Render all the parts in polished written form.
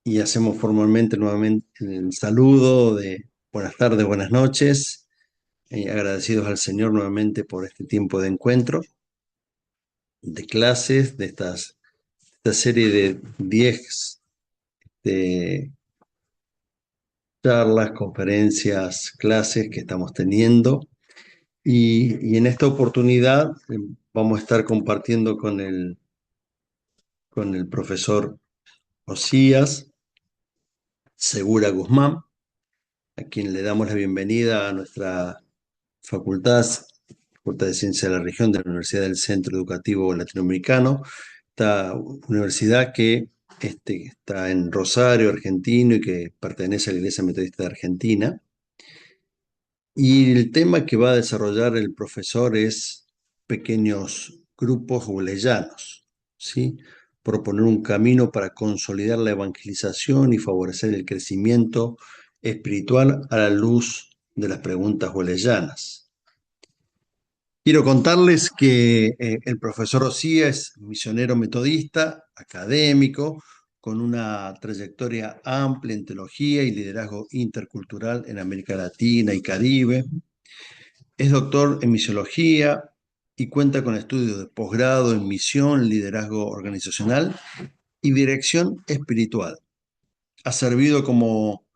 y hacemos formalmente nuevamente el saludo de buenas tardes, buenas noches, agradecidos al Señor nuevamente por este tiempo de encuentro, de clases, de esta serie de 10 de charlas, conferencias, clases que estamos teniendo. Y en esta oportunidad vamos a estar compartiendo con el profesor Osías Segura Guzmán, a quien le damos la bienvenida a nuestra facultad, Facultad de Ciencias de la Región de la Universidad del Centro Educativo Latinoamericano, esta universidad que está en Rosario, argentino, y que pertenece a la Iglesia Metodista de Argentina. Y el tema que va a desarrollar el profesor es pequeños grupos weleyanos, ¿sí? Proponer un camino para consolidar la evangelización y favorecer el crecimiento espiritual a la luz de las preguntas weleyanas. Quiero contarles que el profesor Osía es misionero metodista, académico, con una trayectoria amplia en teología y liderazgo intercultural en América Latina y Caribe. Es doctor en misiología y cuenta con estudios de posgrado en misión, liderazgo organizacional y dirección espiritual. Ha servido como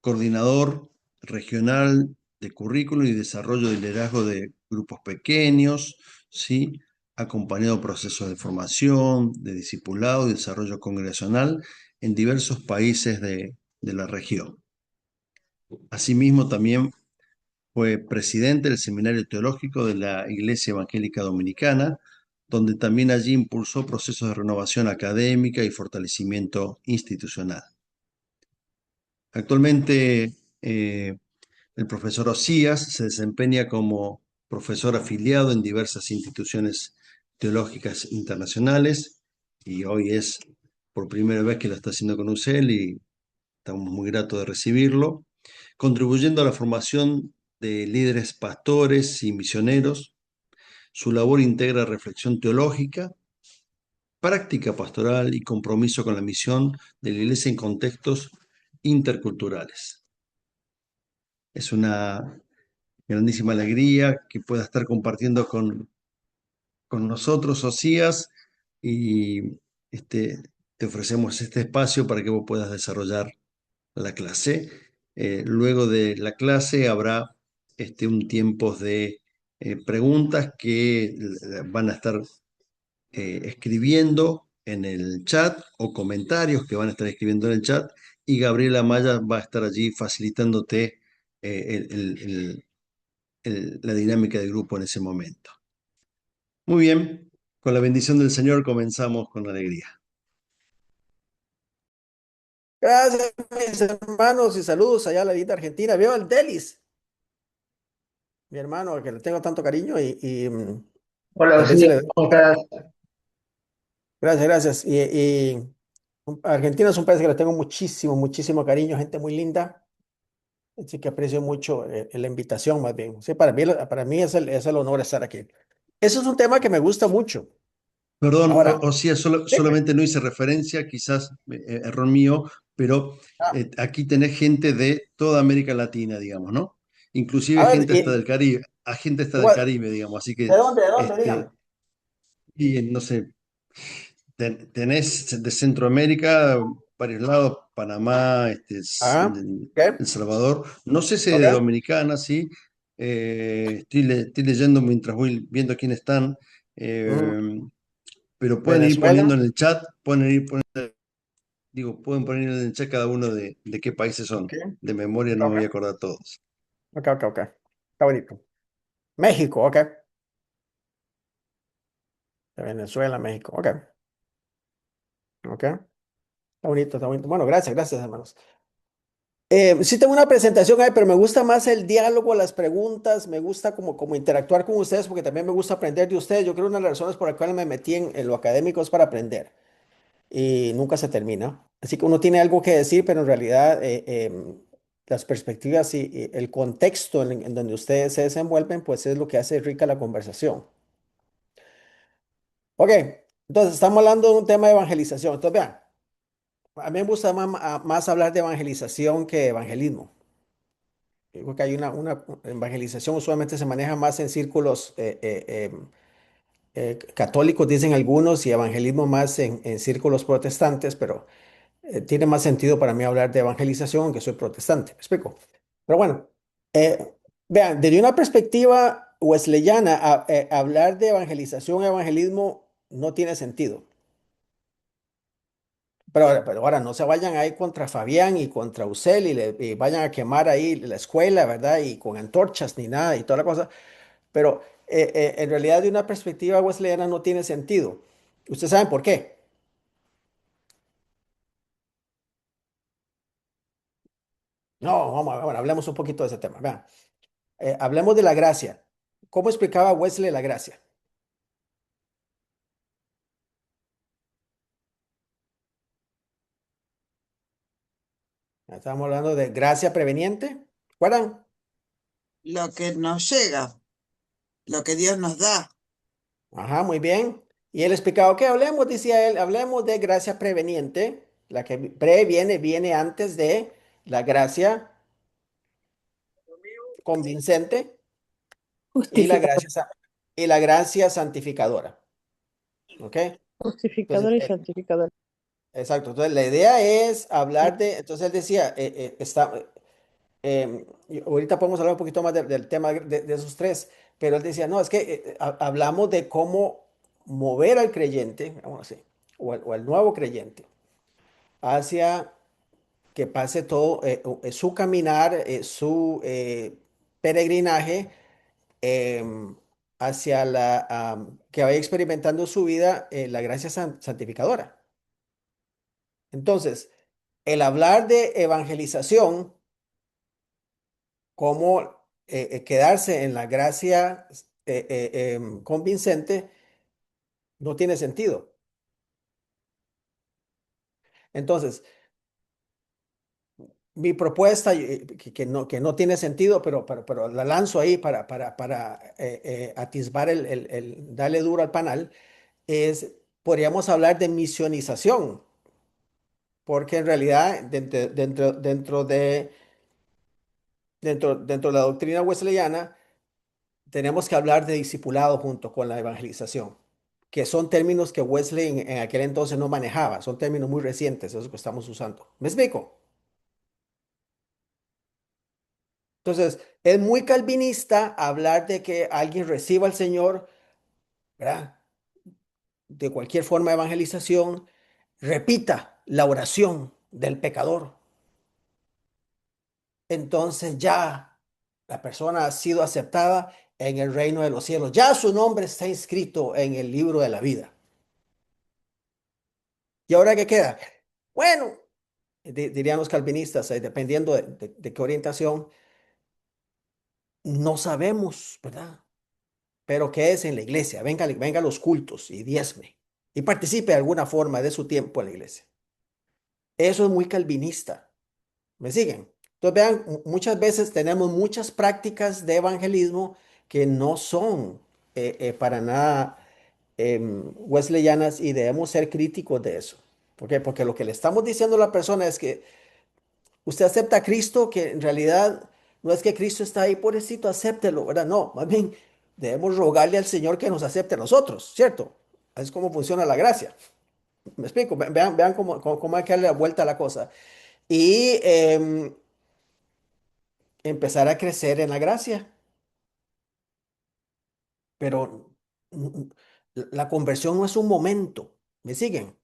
coordinador regional de currículum y desarrollo de liderazgo de grupos pequeños, ¿sí? Ha acompañado procesos de formación, de discipulado y desarrollo congregacional en diversos países de la región. Asimismo, también fue presidente del Seminario Teológico de la Iglesia Evangélica Dominicana, donde también allí impulsó procesos de renovación académica y fortalecimiento institucional. Actualmente, el profesor Osías se desempeña como profesor afiliado en diversas instituciones teológicas internacionales y hoy es por primera vez que lo está haciendo con UCEL y estamos muy gratos de recibirlo, contribuyendo a la formación de líderes pastores y misioneros. Su labor integra reflexión teológica, práctica pastoral y compromiso con la misión de la Iglesia en contextos interculturales. Es una grandísima alegría que pueda estar compartiendo con nosotros, Osías, y te ofrecemos este espacio para que vos puedas desarrollar la clase. Luego de la clase habrá un tiempo de preguntas que van a estar escribiendo en el chat o comentarios que van a estar escribiendo en el chat, y Gabriela Maya va a estar allí facilitándote la dinámica de grupo en ese momento. Muy bien, con la bendición del Señor comenzamos con alegría. Gracias, mis hermanos, y saludos allá a la linda Argentina. Veo al Delis, mi hermano, al que le tengo tanto cariño y Hola, tal vez sí, se le... ¿cómo estás? Gracias, gracias. Argentina es un país que le tengo muchísimo, muchísimo cariño, gente muy linda. Así que aprecio mucho la invitación, más bien. Sí, para mí es el honor estar aquí. Eso es un tema que me gusta mucho. Perdón, Ahora, Osías, dime. solamente no hice referencia, quizás error mío, pero Ah, aquí tenés gente de toda América Latina, digamos, ¿no? Inclusive a ver, gente hasta del Caribe, a gente hasta del igual, Caribe, digamos, así que, ¿de dónde? ¿De dónde? Dígame. este, y no sé, tenés de Centroamérica, varios lados, Panamá, Ah, ¿qué? El Salvador, no sé si de Ok. Dominicana, sí. Estoy leyendo mientras voy viendo quiénes están, Ujú. eh, pero pueden ir poniendo Venezuela. en el chat, pueden poner en el chat cada uno de qué países Ok, son. De memoria no me voy a ok, acordar todos. ok, ok, ok. Está bonito. México, ok. De Venezuela, México, ok. Ok. Está bonito, está bonito. Bueno, gracias, gracias, hermanos. Sí tengo una presentación ahí, pero me gusta más el diálogo, las preguntas, me gusta como interactuar con ustedes, porque también me gusta aprender de ustedes. Yo creo que una de las razones por las cuales me metí en lo académico es para aprender y nunca se termina. Así que uno tiene algo que decir, pero en realidad las perspectivas y el contexto en donde ustedes se desenvuelven, pues es lo que hace rica la conversación. Ok, entonces estamos hablando de un tema de evangelización. Entonces, vean. A mí me gusta más hablar de evangelización que evangelismo. Yo creo que hay una evangelización usualmente se maneja más en círculos católicos, dicen algunos, y evangelismo más en círculos protestantes, pero tiene más sentido para mí hablar de evangelización, aunque soy protestante, ¿me explico? Pero bueno, eh, vean, desde una perspectiva wesleyana, hablar de evangelización y evangelismo no tiene sentido. Pero ahora no se vayan ahí contra Fabián y contra Usel y vayan a quemar ahí la escuela, ¿verdad? Y con antorchas ni nada y toda la cosa. Pero en realidad de una perspectiva wesleyana no tiene sentido. ¿Ustedes saben por qué? No, bueno, hablemos un poquito de ese tema. Vean, hablemos de la gracia. ¿Cómo explicaba Wesley la gracia? Estábamos hablando de gracia preveniente. ¿Recuerdan? Lo que nos llega, lo que Dios nos da. Ajá, muy bien. Y él explicaba que hablemos, decía él, hablemos de gracia preveniente. La que previene, viene antes de la gracia convincente y la Justificador, gracia, y la gracia santificadora. ¿Ok? Entonces, justificador y santificador. exacto. Entonces, la idea es Sí. hablar de, entonces él decía, y ahorita podemos hablar un poquito más del tema de esos tres, pero él decía, no, es que hablamos de cómo mover al creyente, vamos así, o al nuevo creyente, hacia que pase todo su caminar, su peregrinaje em, hacia que vaya experimentando su vida, la gracia santificadora. Entonces, el hablar de evangelización, como quedarse en la gracia convincente, no tiene sentido. Entonces, mi propuesta, que no tiene sentido, pero la lanzo ahí para atisbar darle duro al panal, es, podríamos hablar de misionización, porque en realidad dentro de la doctrina wesleyana tenemos que hablar de discipulado junto con la evangelización, que son términos que Wesley en aquel entonces no manejaba, son términos muy recientes, esos que estamos usando. ¿Me explico? Entonces, es muy calvinista hablar de que alguien reciba al Señor, ¿verdad? De cualquier forma de evangelización, repita la oración del pecador. Entonces ya la persona ha sido aceptada en el reino de los cielos. Ya su nombre está inscrito en el libro de la vida. ¿Y ahora qué queda? Bueno, dirían los calvinistas, dependiendo de qué orientación, no sabemos, ¿verdad? Pero ¿qué es en la iglesia? Venga a los cultos y diezme y participe de alguna forma de su tiempo en la iglesia. Eso es muy calvinista. ¿Me siguen? Entonces, vean, muchas veces tenemos muchas prácticas de evangelismo que no son para nada wesleyanas y debemos ser críticos de eso. ¿Por qué? Porque lo que le estamos diciendo a la persona es que usted acepta a Cristo, que en realidad no es que Cristo está ahí, pobrecito, acéptelo, ¿verdad? No, más bien debemos rogarle al Señor que nos acepte a nosotros, ¿cierto? Así es como funciona la gracia. ¿Me explico? Vean cómo hay que darle la vuelta a la cosa. Y empezar a crecer en la gracia. Pero la conversión no es un momento. ¿Me siguen?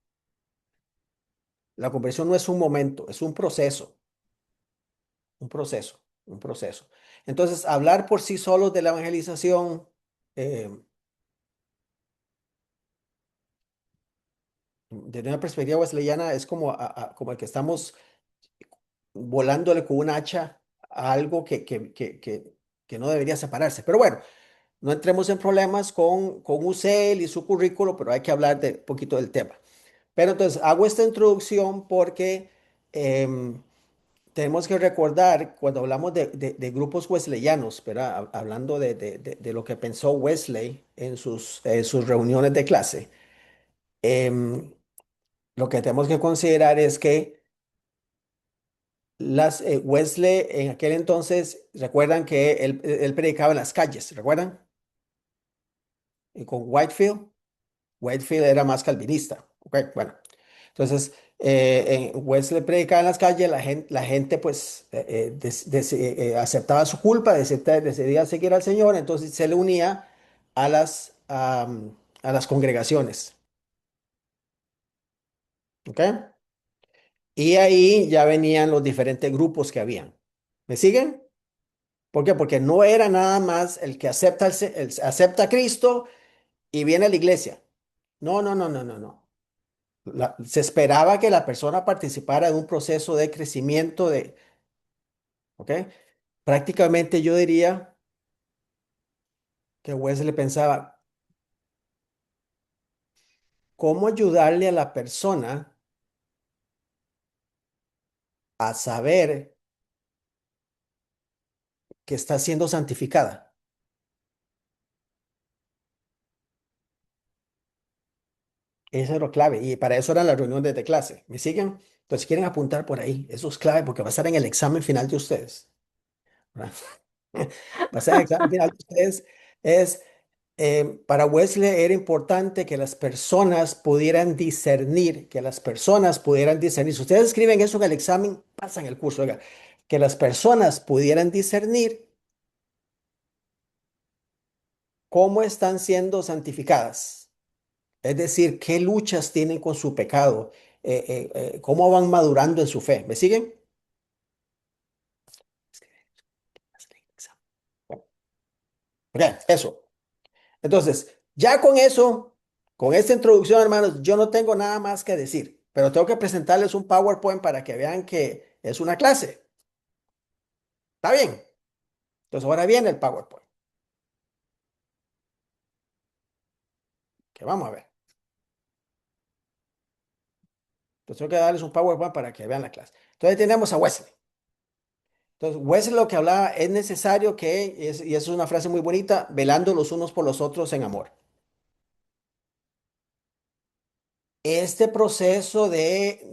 La conversión no es un momento, es un proceso, un proceso, un proceso. Entonces, hablar por sí solo de la evangelización, eh, desde una perspectiva wesleyana, es como, como el que estamos volándole con un hacha a algo que no debería separarse. Pero bueno, no entremos en problemas con UCEL y su currículo, pero hay que hablar de un poquito del tema. Pero entonces hago esta introducción porque tenemos que recordar cuando hablamos de grupos wesleyanos, ¿verdad? Hablando de lo que pensó Wesley en sus reuniones de clase. em, lo que tenemos que considerar es que Wesley en aquel entonces, recuerdan que él predicaba en las calles, ¿recuerdan? Y con Whitefield. Whitefield era más calvinista. Ok, bueno. Entonces, Wesley predicaba en las calles, la gente pues aceptaba su culpa, decidía seguir al Señor, entonces se le unía a las congregaciones. ¿Ok? Y ahí ya venían los diferentes grupos que habían. ¿Me siguen? ¿Por qué? Porque no era nada más el que acepta a Cristo y viene a la iglesia. No, no, no, no, no, no. Se esperaba que la persona participara en un proceso de crecimiento ¿ok? Prácticamente yo diría que Wesley pensaba, ¿cómo ayudarle a la persona a saber que está siendo santificada? Eso es lo clave. Y para eso eran las reuniones de clase. ¿Me siguen? Entonces, si quieren apuntar por ahí, eso es clave porque va a estar en el examen final de ustedes. ¿Verdad? Va a estar en el examen final de ustedes. Para Wesley era importante que las personas pudieran discernir, que las personas pudieran discernir. Si ustedes escriben eso en el examen, pasan el curso, oiga, que las personas pudieran discernir cómo están siendo santificadas. Es decir, qué luchas tienen con su pecado, cómo van madurando en su fe. ¿Me siguen? Ok, eso. Entonces, ya con eso, con esta introducción, hermanos, yo no tengo nada más que decir, pero tengo que presentarles un PowerPoint para que vean que es una clase. ¿Está bien? Entonces, ahora viene el PowerPoint, que vamos a ver. Entonces, tengo que darles un PowerPoint para que vean la clase. Entonces, tenemos a Wesley. Entonces, Wesley lo que hablaba es necesario y eso es una frase muy bonita, velando los unos por los otros en amor. Este proceso de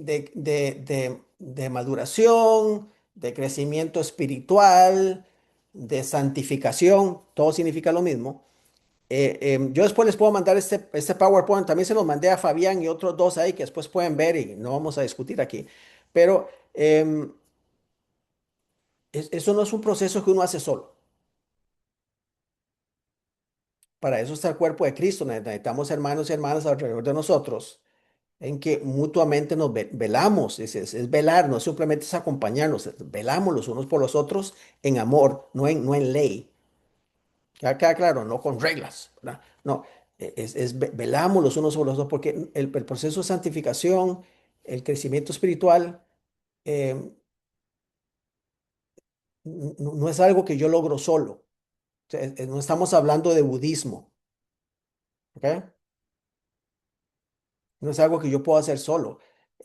maduración, de crecimiento espiritual, de santificación, todo significa lo mismo. Yo después les puedo mandar este PowerPoint, también se los mandé a Fabián y otros dos ahí que después pueden ver y no vamos a discutir aquí. Pero eso no es un proceso que uno hace solo. Para eso está el cuerpo de Cristo. Necesitamos hermanos y hermanas alrededor de nosotros en que mutuamente nos velamos, es velar, no simplemente es acompañarnos, velamos los unos por los otros en amor, no en ley. Queda claro, no con reglas, ¿verdad? No, velamos los unos por los otros porque el proceso de santificación, el crecimiento espiritual, eh, no es algo que yo logro solo. O sea, no estamos hablando de budismo, ¿ok? No es algo que yo puedo hacer solo.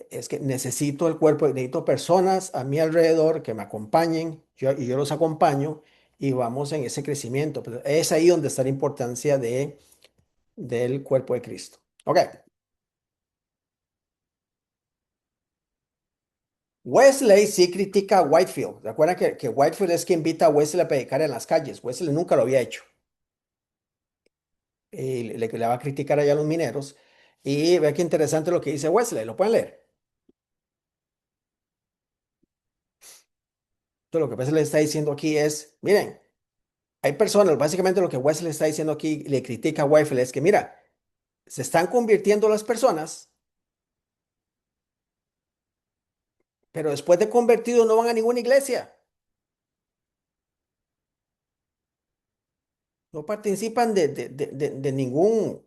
Es que necesito el cuerpo, necesito personas a mi alrededor que me acompañen y yo los acompaño y vamos en ese crecimiento. Pero es ahí donde está la importancia del cuerpo de Cristo. Ok. Wesley sí critica a Whitefield. ¿Recuerdan que Whitefield es quien invita a Wesley a predicar en las calles? Wesley nunca lo había hecho. Y le va a criticar allá a los mineros. Y ve qué interesante lo que dice Wesley. ¿Lo pueden leer? Entonces, lo que Wesley está diciendo aquí es, miren, hay personas, básicamente lo que Wesley está diciendo aquí, le critica a Whitefield, es que, mira, se están convirtiendo las personas, pero después de convertidos no van a ninguna iglesia, no participan de ninguna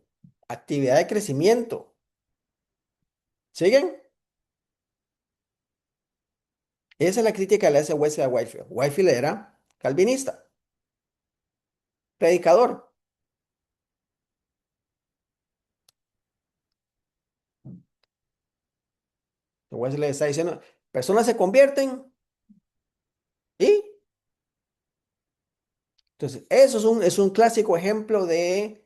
actividad de crecimiento. ¿Siguen? Esa es la crítica que le hace Wesley a Whitefield. Whitefield era calvinista, predicador. Wesley le está diciendo, personas se convierten y entonces eso es un clásico ejemplo de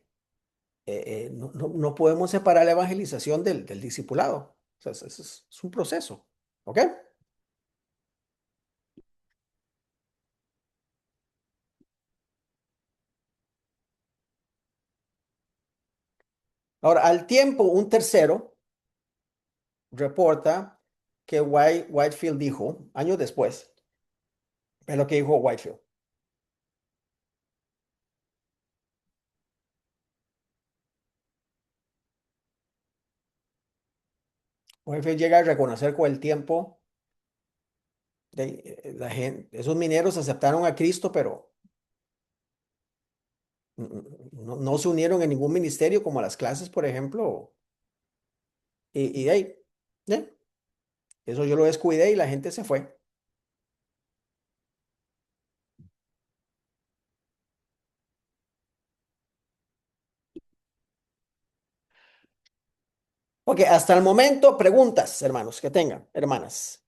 no podemos separar la evangelización del discipulado. sea, es un proceso. ¿Ok? Ahora, al tiempo, un tercero reporta que Whitefield dijo, años después, es lo que dijo Whitefield. Whitefield llega a reconocer con el tiempo, la gente, esos mineros aceptaron a Cristo, pero no se unieron en ningún ministerio como las clases, por ejemplo. Y de ahí, ¿eh? Eso yo lo descuidé y la gente se fue. Ok, hasta el momento, preguntas, hermanos, que tengan, hermanas.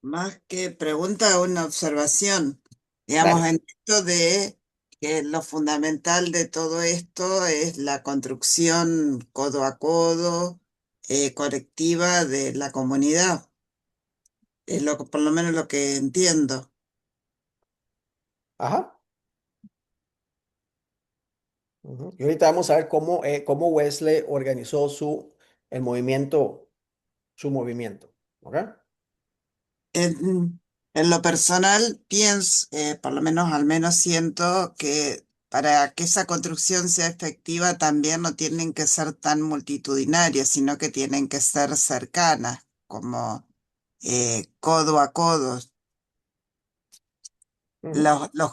Más que pregunta, una observación. Digamos, Dale. en esto de que lo fundamental de todo esto es la construcción codo a codo, colectiva de la comunidad. Es por lo menos lo que entiendo. Ajá. Ujú. Y ahorita vamos a ver cómo Wesley organizó el movimiento, su movimiento. ¿Ok? En lo personal, pienso, por lo menos al menos siento que para que esa construcción sea efectiva también no tienen que ser tan multitudinarias, sino que tienen que ser cercanas, como codo a codo. Ujú.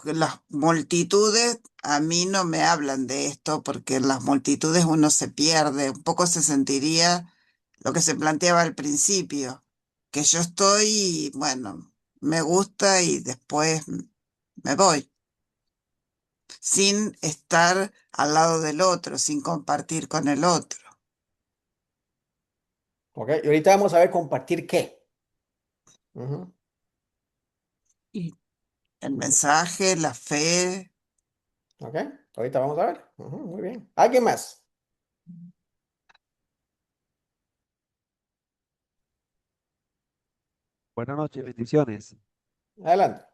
Las multitudes a mí no me hablan de esto porque en las multitudes uno se pierde, un poco se sentiría lo que se planteaba al principio, que yo estoy, bueno, me gusta y después me voy, sin estar al lado del otro, sin compartir con el otro. ¿Ok? Y ahorita vamos a ver compartir qué. Ujú, Y el ujú. mensaje, la fe. ¿Ok? Ahorita vamos a ver. Ujú, muy bien. ¿Alguien más? Buenas noches, bendiciones. Adelante.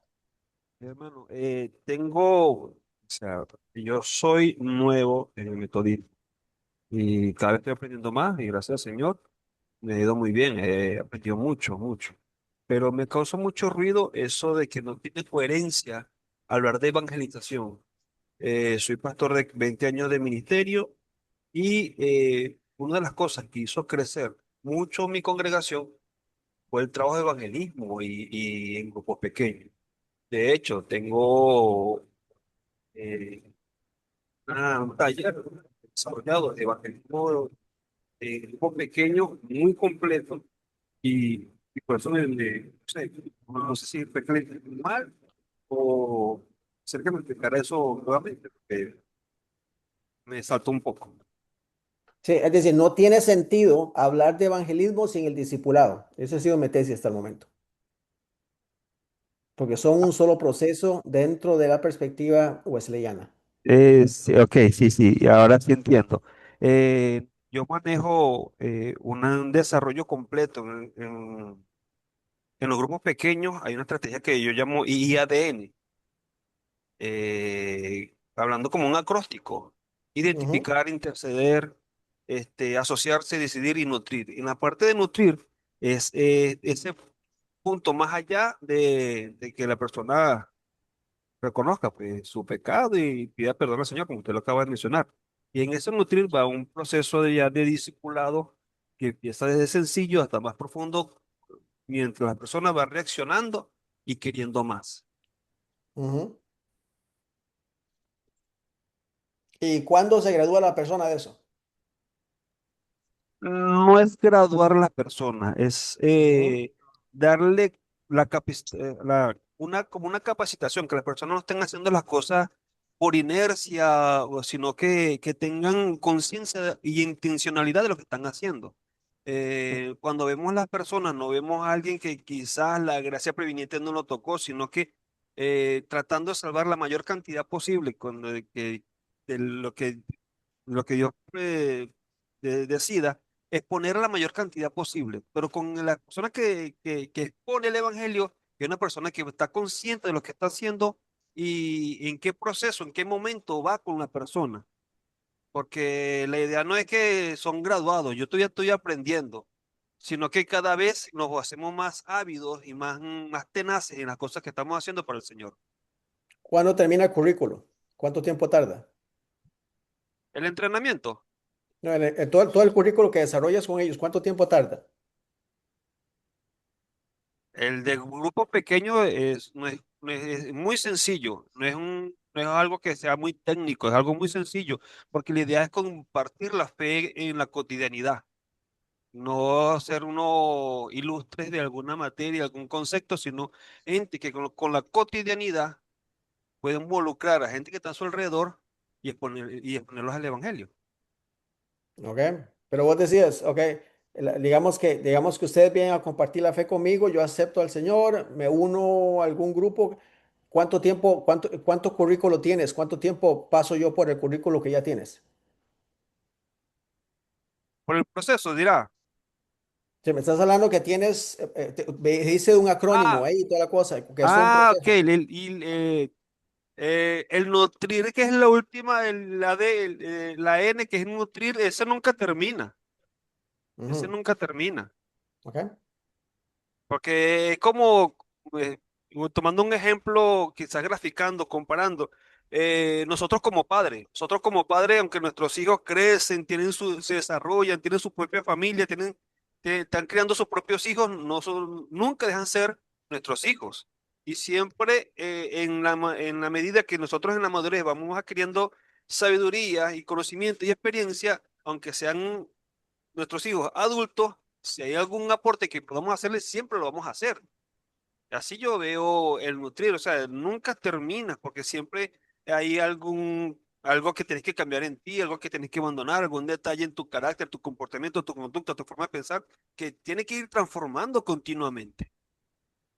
Hermano, o sea, yo soy nuevo en el metodismo y cada vez estoy aprendiendo más y gracias al Señor me ha ido muy bien, he aprendido mucho, mucho. Pero me causó mucho ruido eso de que no tiene coherencia hablar de evangelización. Soy pastor de 20 años de ministerio y una de las cosas que hizo crecer mucho mi congregación fue el trabajo de evangelismo y en grupos pequeños. De hecho, tengo eh, un taller desarrollado de evangelismo en grupo pequeño, muy completo, y por eso no sé si fue que mal o ser que me explicara eso nuevamente, porque me saltó un poco. Sí, es decir, no tiene sentido hablar de evangelismo sin el discipulado. Esa ha sido mi tesis hasta el momento. Porque son un solo proceso dentro de la perspectiva wesleyana. Sí, ok, sí, sí, y ahora sí entiendo. Yo manejo un desarrollo completo en los grupos pequeños. Hay una estrategia que yo llamo IADN, hablando como un acróstico: Ujú, identificar, interceder, asociarse, decidir y nutrir. En la parte de nutrir es ese punto más allá de que la persona reconozca pues, su pecado y pida perdón al Señor, como usted lo acaba de mencionar. Y en ese nutrir va un proceso de discipulado que empieza desde sencillo hasta más profundo, mientras la persona va reaccionando y queriendo más. ujú. ¿Y cuándo se gradúa la persona de eso? No es graduar a la persona, es Ujú, darle como una capacitación, que las personas no estén haciendo las cosas por inercia, sino que tengan conciencia y intencionalidad de lo que están haciendo. Cuando vemos las personas, no vemos a alguien que quizás la gracia previniente no lo tocó, sino que tratando de salvar la mayor cantidad posible de lo que Dios decida, exponer la mayor cantidad posible. Pero con la persona que expone el Evangelio, que es una persona que está consciente de lo que está haciendo y en qué proceso, en qué momento va con la persona. Porque la idea no es que son graduados, yo todavía estoy aprendiendo, sino que cada vez nos hacemos más ávidos y más tenaces en las cosas que estamos haciendo para el Señor. ¿Cuándo termina el currículo? ¿Cuánto tiempo tarda? El entrenamiento, No, todo el currículo que desarrollas con ellos, ¿cuánto tiempo tarda? el de grupo pequeño es muy sencillo, no es algo que sea muy técnico, es algo muy sencillo, porque la idea es compartir la fe en la cotidianidad, no ser uno ilustres de alguna materia, algún concepto, sino gente que con la cotidianidad puede involucrar a gente que está a su alrededor y exponerlos al Evangelio. ¿Ok? Pero vos decías, ok, digamos que ustedes vienen a compartir la fe conmigo, yo acepto al Señor, me uno a algún grupo. ¿Cuánto tiempo, cuánto currículo tienes? ¿Cuánto tiempo paso yo por el currículo que ya tienes? Por el proceso dirá, Si me estás hablando que tienes, me dice un acrónimo ah, ahí y toda la cosa, que es un ok, proceso. el nutrir, que es la última, la N, que es nutrir, ese Ujú. nunca termina. ¿Ok? Porque es como, eh, tomando un ejemplo, quizás graficando, comparando, nosotros como padres, aunque nuestros hijos crecen, se desarrollan, tienen su propia familia, están criando sus propios hijos, nunca dejan ser nuestros hijos. Y siempre en la medida que nosotros en la madurez vamos adquiriendo sabiduría y conocimiento y experiencia, aunque sean nuestros hijos adultos, si hay algún aporte que podamos hacerles, siempre lo vamos a hacer. Así yo veo el nutrir, o sea, nunca termina, porque siempre hay algo que tenés que cambiar en ti, algo que tenés que abandonar, algún detalle en tu carácter, tu comportamiento, tu conducta, tu forma de pensar, que tiene que ir transformando continuamente.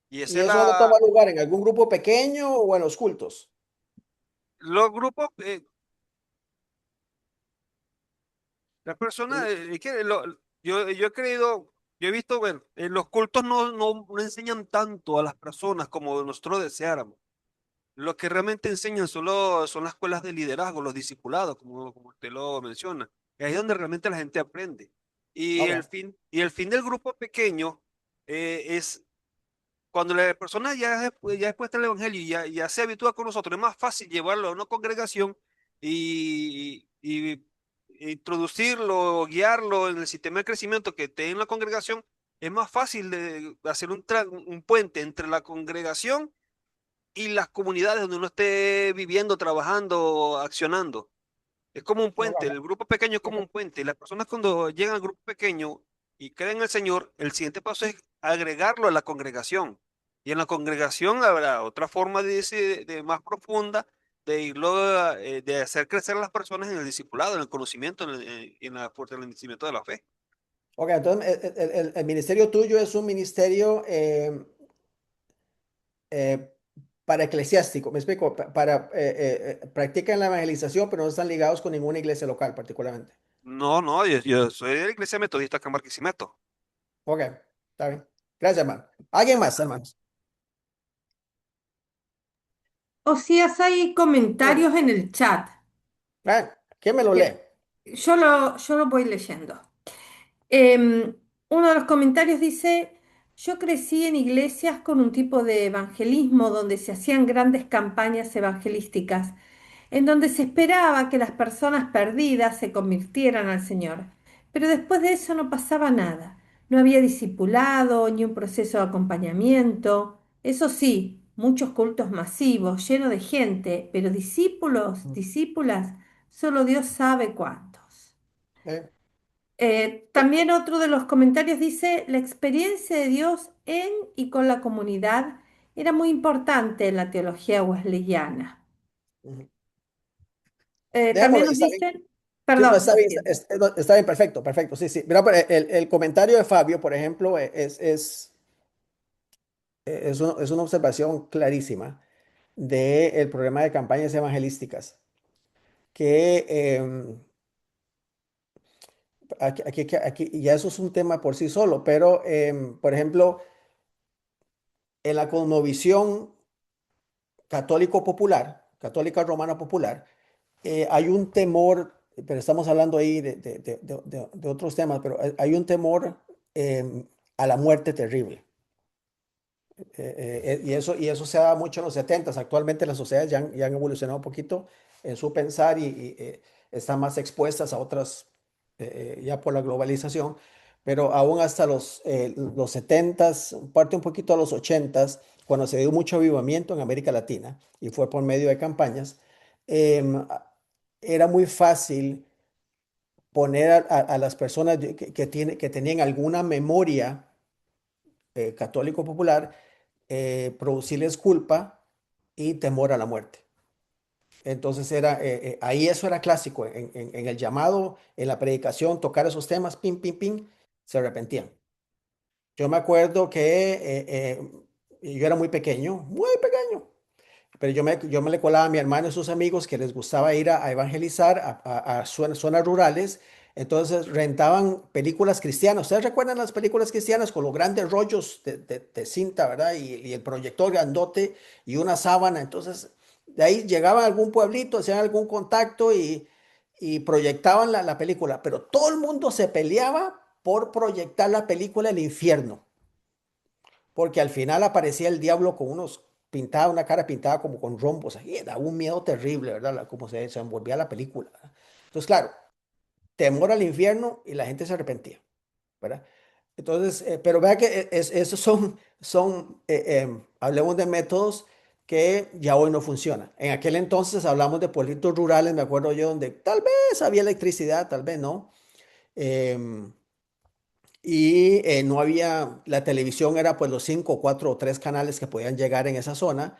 Y esa ¿Y es eso dónde toma lugar? ¿En algún grupo pequeño o en los cultos? los grupos, las personas, yo he creído, yo he visto, bueno, los cultos no enseñan tanto a las personas como nosotros deseáramos. Lo que realmente enseñan son las escuelas de liderazgo, los discipulados, como usted lo menciona. Y ahí es donde realmente la gente aprende. Ok. Y el fin del grupo pequeño es cuando la persona ya después del evangelio y ya se habitúa con nosotros, es más fácil llevarlo a una congregación y introducirlo, guiarlo en el sistema de crecimiento que esté en la congregación. Es más fácil de hacer un puente entre la congregación y las comunidades donde uno esté viviendo, trabajando, accionando. Es como un puente, el grupo pequeño es como un puente. Y las personas cuando llegan al grupo pequeño y creen en el Señor, el siguiente paso es agregarlo a la congregación. Y en la congregación habrá otra forma de más profunda de irlo, de hacer crecer a las personas en el discipulado, en el conocimiento, en el fortalecimiento de la fe. Ok, entonces el ministerio tuyo es un ministerio eh, para eclesiástico, me explico, practican la evangelización, pero no están ligados con ninguna iglesia local particularmente. No, yo soy de la iglesia metodista acá en Barquisimeto. Ok, está bien. Gracias, hermano. ¿Alguien más, hermanos? Osías, hay Mm. comentarios en el chat. ¿Quién me lo lee? Yo lo voy leyendo. Uno de los comentarios dice, yo crecí en iglesias con un tipo de evangelismo donde se hacían grandes campañas evangelísticas, en donde se esperaba que las personas perdidas se convirtieran al Señor. Pero después de eso no pasaba nada. No había discipulado ni un proceso de acompañamiento. Eso sí, muchos cultos masivos, llenos de gente, pero discípulos, discípulas, solo Dios sabe cuántos. Eh, También otro de los comentarios dice, la experiencia de Dios en y con la comunidad era muy importante en la teología wesleyana. ujú. También Dejémoslo, nos está bien. dicen, Sí, no, perdón, está bien, sí, no, está bien, perfecto, perfecto. Sí, sí. Mira, pero el comentario de Fabio, por ejemplo, es una observación clarísima. del programa de campañas evangelísticas, que ya eso es un tema por sí solo, pero por ejemplo, en la cosmovisión católico popular, católica romana popular, hay un temor, pero estamos hablando ahí de otros temas, pero hay un temor a la muerte terrible. Y eso se da mucho en los 70. Actualmente las sociedades ya han evolucionado un poquito en su pensar y están más expuestas a otras, ya por la globalización, pero aún hasta los 70, parte un poquito a los 80, cuando se dio mucho avivamiento en América Latina y fue por medio de campañas, em, era muy fácil poner a las personas que tenían alguna memoria católico popular, producirles culpa y temor a la muerte. Entonces ahí eso era clásico, en el llamado, en la predicación, tocar esos temas, pim, pim, pim, se arrepentían. Yo me acuerdo que yo era muy pequeño, muy pequeño, pero yo me le colaba a mi hermano y sus amigos que les gustaba ir a evangelizar a zonas rurales. Entonces rentaban películas cristianas. ¿Ustedes recuerdan las películas cristianas con los grandes rollos de cinta, verdad? Y el proyector grandote y una sábana. Entonces, de ahí llegaban a algún pueblito, hacían algún contacto y proyectaban la película. Pero todo el mundo se peleaba por proyectar la película El Infierno, porque al final aparecía el diablo con una cara pintada como con rombos, ahí da un miedo terrible, ¿verdad? Como se envolvía la película, ¿verdad? Entonces, claro, temor al infierno y la gente se arrepentía, ¿verdad? Entonces, pero vea que esos hablemos de métodos que ya hoy no funcionan. En aquel entonces hablamos de pueblitos rurales, me acuerdo yo, donde tal vez había electricidad, tal vez no. Em, y no había, la televisión era pues los cinco, cuatro o tres canales que podían llegar en esa zona.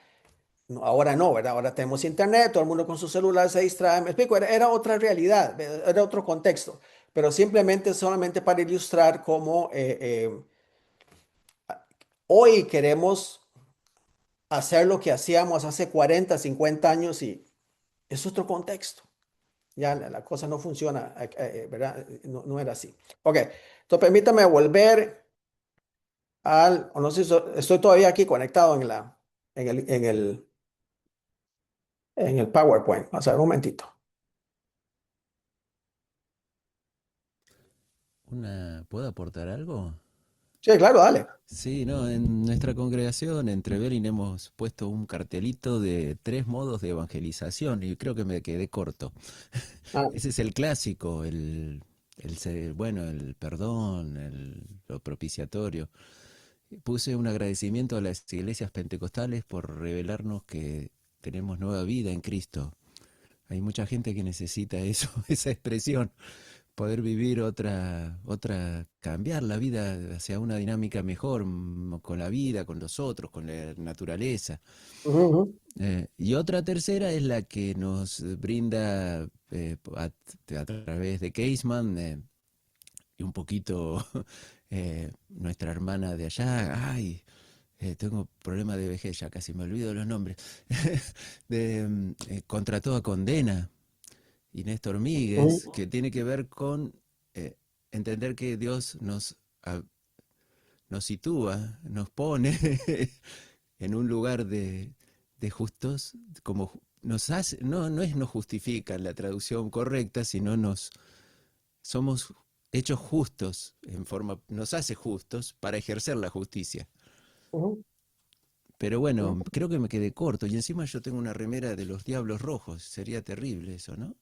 No, ahora no, ¿verdad? Ahora tenemos internet, todo el mundo con su celular se distrae. Me explico, era otra realidad, era otro contexto, pero simplemente solamente para ilustrar cómo hoy queremos hacer lo que hacíamos hace 40, 50 años y es otro contexto. Ya la cosa no funciona, ¿verdad? No era así. Ok, entonces permítame volver o no sé si estoy todavía aquí conectado en el, en el, en el PowerPoint. Vamos a ver un momentito. ¿Puedo aportar algo? Sí, claro, dale. Sí, no, en nuestra congregación, en Trevelin, hemos puesto un cartelito de 3 modos de evangelización y creo que me quedé corto. Ah, Ese es el clásico, bueno, el perdón, lo propiciatorio. Puse un agradecimiento a las iglesias pentecostales por revelarnos que tenemos nueva vida en Cristo. Hay mucha gente que necesita eso, esa expresión, poder vivir cambiar la vida hacia una dinámica mejor, con la vida, con los otros, con la naturaleza. ujú, ujú. Y otra tercera es la que nos brinda a través de Caseman, y un poquito nuestra hermana de allá. Ay, tengo problema de vejez, ya casi me olvido los nombres. Contra toda condena, y Néstor Míguez, Ujú, que tiene que ver con entender que Dios nos sitúa, nos pone en un lugar de justos, como nos hace, no es nos justifica la traducción correcta, sino somos hechos justos nos hace justos para ejercer la justicia. ujú, Pero bueno, ujú. creo que me quedé corto y encima yo tengo una remera de los Diablos Rojos. Sería terrible eso, ¿no?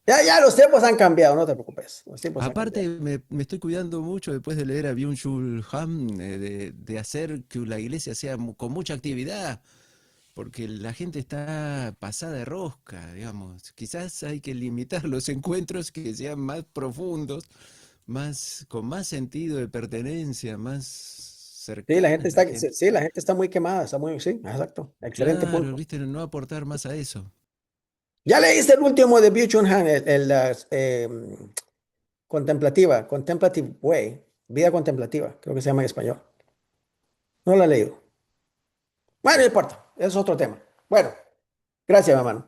Ya los tiempos han cambiado, no te preocupes. Los tiempos han Aparte, cambiado. me estoy cuidando mucho después de leer a Byung-Chul Han, de hacer que la iglesia sea con mucha actividad, porque la gente está pasada de rosca, digamos. Quizás hay que limitar los encuentros que sean más profundos, con más sentido de pertenencia, más Sí, la cercana gente a la está, gente. sí, la gente está muy quemada, sí, exacto. Excelente Claro, punto. viste, no aportar más a eso. ¿Ya leíste el último de Byung-Chul Han, Contemplative Way, vida contemplativa, creo que se llama en español? No lo he leído. Bueno, no importa, es otro tema. Bueno, gracias, mi hermano.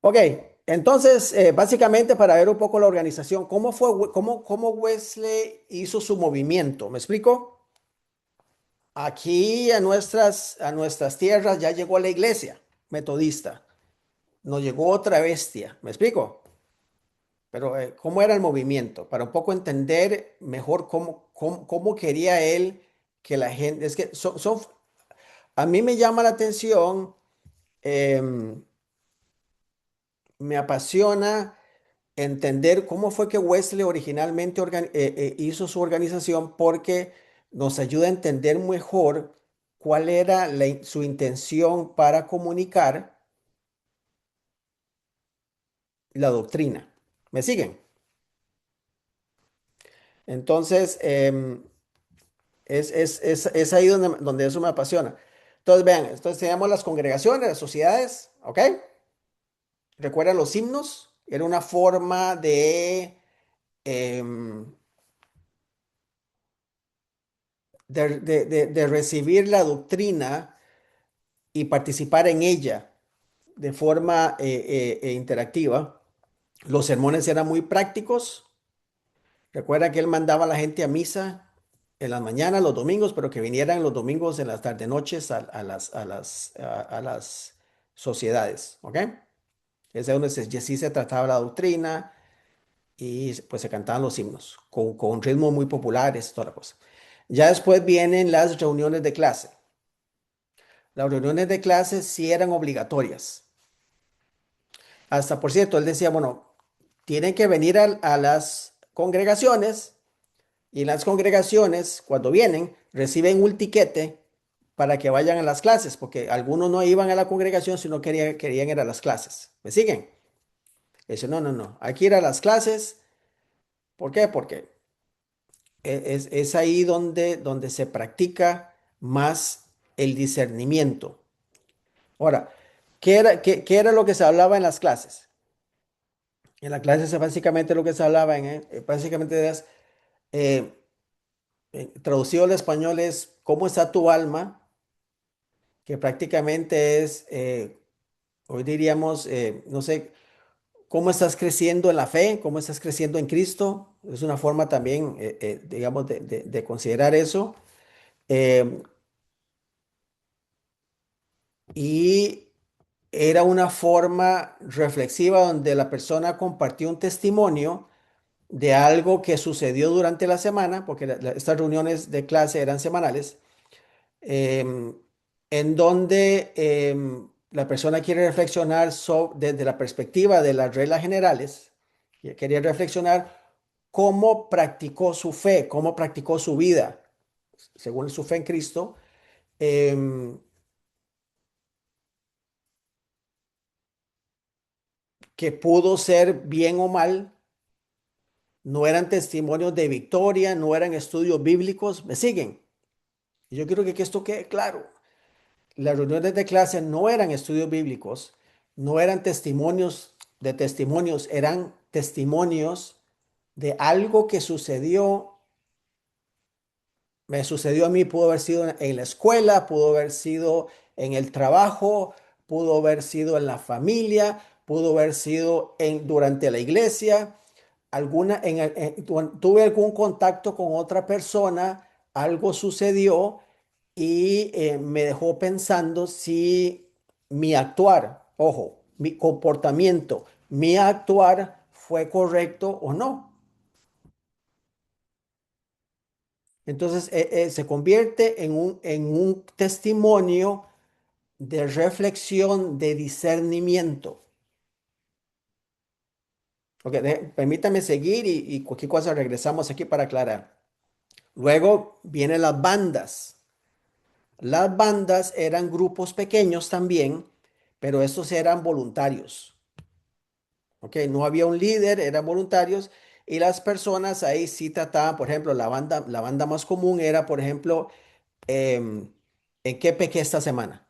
Ok, entonces, básicamente para ver un poco la organización, ¿cómo fue, cómo Wesley hizo su movimiento? ¿Me explico? Aquí a nuestras tierras ya llegó la iglesia metodista, nos llegó otra bestia, ¿me explico? Pero ¿cómo era el movimiento? Para un poco entender mejor cómo quería él que la gente, es que a mí me llama la atención, em, me apasiona entender cómo fue que Wesley originalmente hizo su organización porque nos ayuda a entender mejor cuál era su intención para comunicar la doctrina. ¿Me siguen? Entonces, es ahí donde eso me apasiona. Entonces, vean, entonces teníamos las congregaciones, las sociedades, ¿ok? ¿Recuerdan los himnos? Era una forma em, de recibir la doctrina y participar en ella de forma interactiva. Los sermones eran muy prácticos. Recuerda que él mandaba a la gente a misa en las mañanas, los domingos, pero que vinieran los domingos en las tarde noches a las sociedades, ¿ok? Es de donde sí se trataba la doctrina y pues se cantaban los himnos con ritmos muy populares, toda la cosa. Ya después vienen las reuniones de clase. Las reuniones de clase sí eran obligatorias. Hasta, por cierto, él decía, bueno, tienen que venir a las congregaciones y las congregaciones, cuando vienen, reciben un tiquete para que vayan a las clases, porque algunos no iban a la congregación, sino querían ir a las clases. ¿Me siguen? Dice, no, no, no, hay que ir a las clases. ¿Por qué? Porque es ahí donde se practica más el discernimiento. Ahora, qué era lo que se hablaba en las clases? En las clases básicamente lo que se hablaba, básicamente es, eh, traducido al español es ¿cómo está tu alma? Que prácticamente es, hoy diríamos, no sé, ¿cómo estás creciendo en la fe? ¿Cómo estás creciendo en Cristo? Es una forma también, digamos, de considerar eso. Eh, y era una forma reflexiva donde la persona compartió un testimonio de algo que sucedió durante la semana, porque estas reuniones de clase eran semanales, em, en donde la persona quiere reflexionar desde la perspectiva de las reglas generales, quería reflexionar cómo practicó su fe, cómo practicó su vida, según su fe en Cristo, em, que pudo ser bien o mal, no eran testimonios de victoria, no eran estudios bíblicos, ¿me siguen? Y yo quiero que esto quede claro. Las reuniones de clase no eran estudios bíblicos, no eran testimonios de testimonios, eran testimonios de algo que sucedió, me sucedió a mí, pudo haber sido en la escuela, pudo haber sido en el trabajo, pudo haber sido en la familia, pudo haber sido durante la iglesia, tuve algún contacto con otra persona, algo sucedió y me dejó pensando si mi actuar, ojo, mi comportamiento, mi actuar fue correcto o no. Entonces se convierte en un testimonio de reflexión, de discernimiento. Ok, permítame seguir y cualquier cosa regresamos aquí para aclarar. Luego vienen las bandas. Las bandas eran grupos pequeños también, pero estos eran voluntarios. ¿Ok? No había un líder, eran voluntarios y las personas ahí sí trataban, por ejemplo, la banda más común era, por ejemplo, ¿en qué pequé esta semana?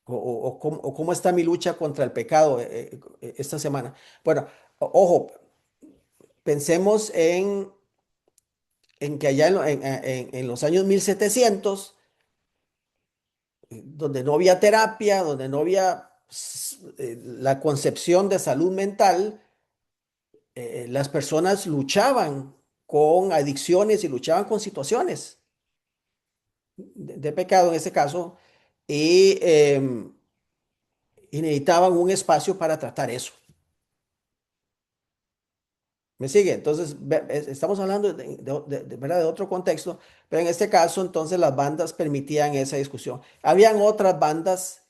O cómo está mi lucha contra el pecado esta semana. Bueno, ojo, pensemos en que allá en los años 1700 donde no había terapia, donde no había la concepción de salud mental, las personas luchaban con adicciones y luchaban con situaciones de pecado en ese caso y necesitaban un espacio para tratar eso. ¿Me sigue? Entonces, estamos hablando ¿verdad? De otro contexto, pero en este caso, entonces las bandas permitían esa discusión. Habían otras bandas,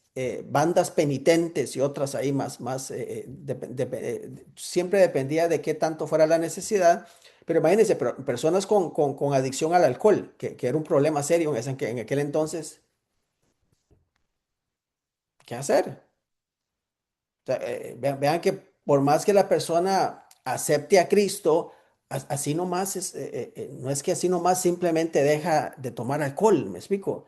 bandas penitentes y otras ahí siempre dependía de qué tanto fuera la necesidad, pero imagínense, personas con adicción al alcohol, que era un problema serio en aquel entonces, ¿qué hacer? O sea, vean que por más que la persona acepte a Cristo, así nomás no es que así nomás simplemente deja de tomar alcohol, ¿me explico?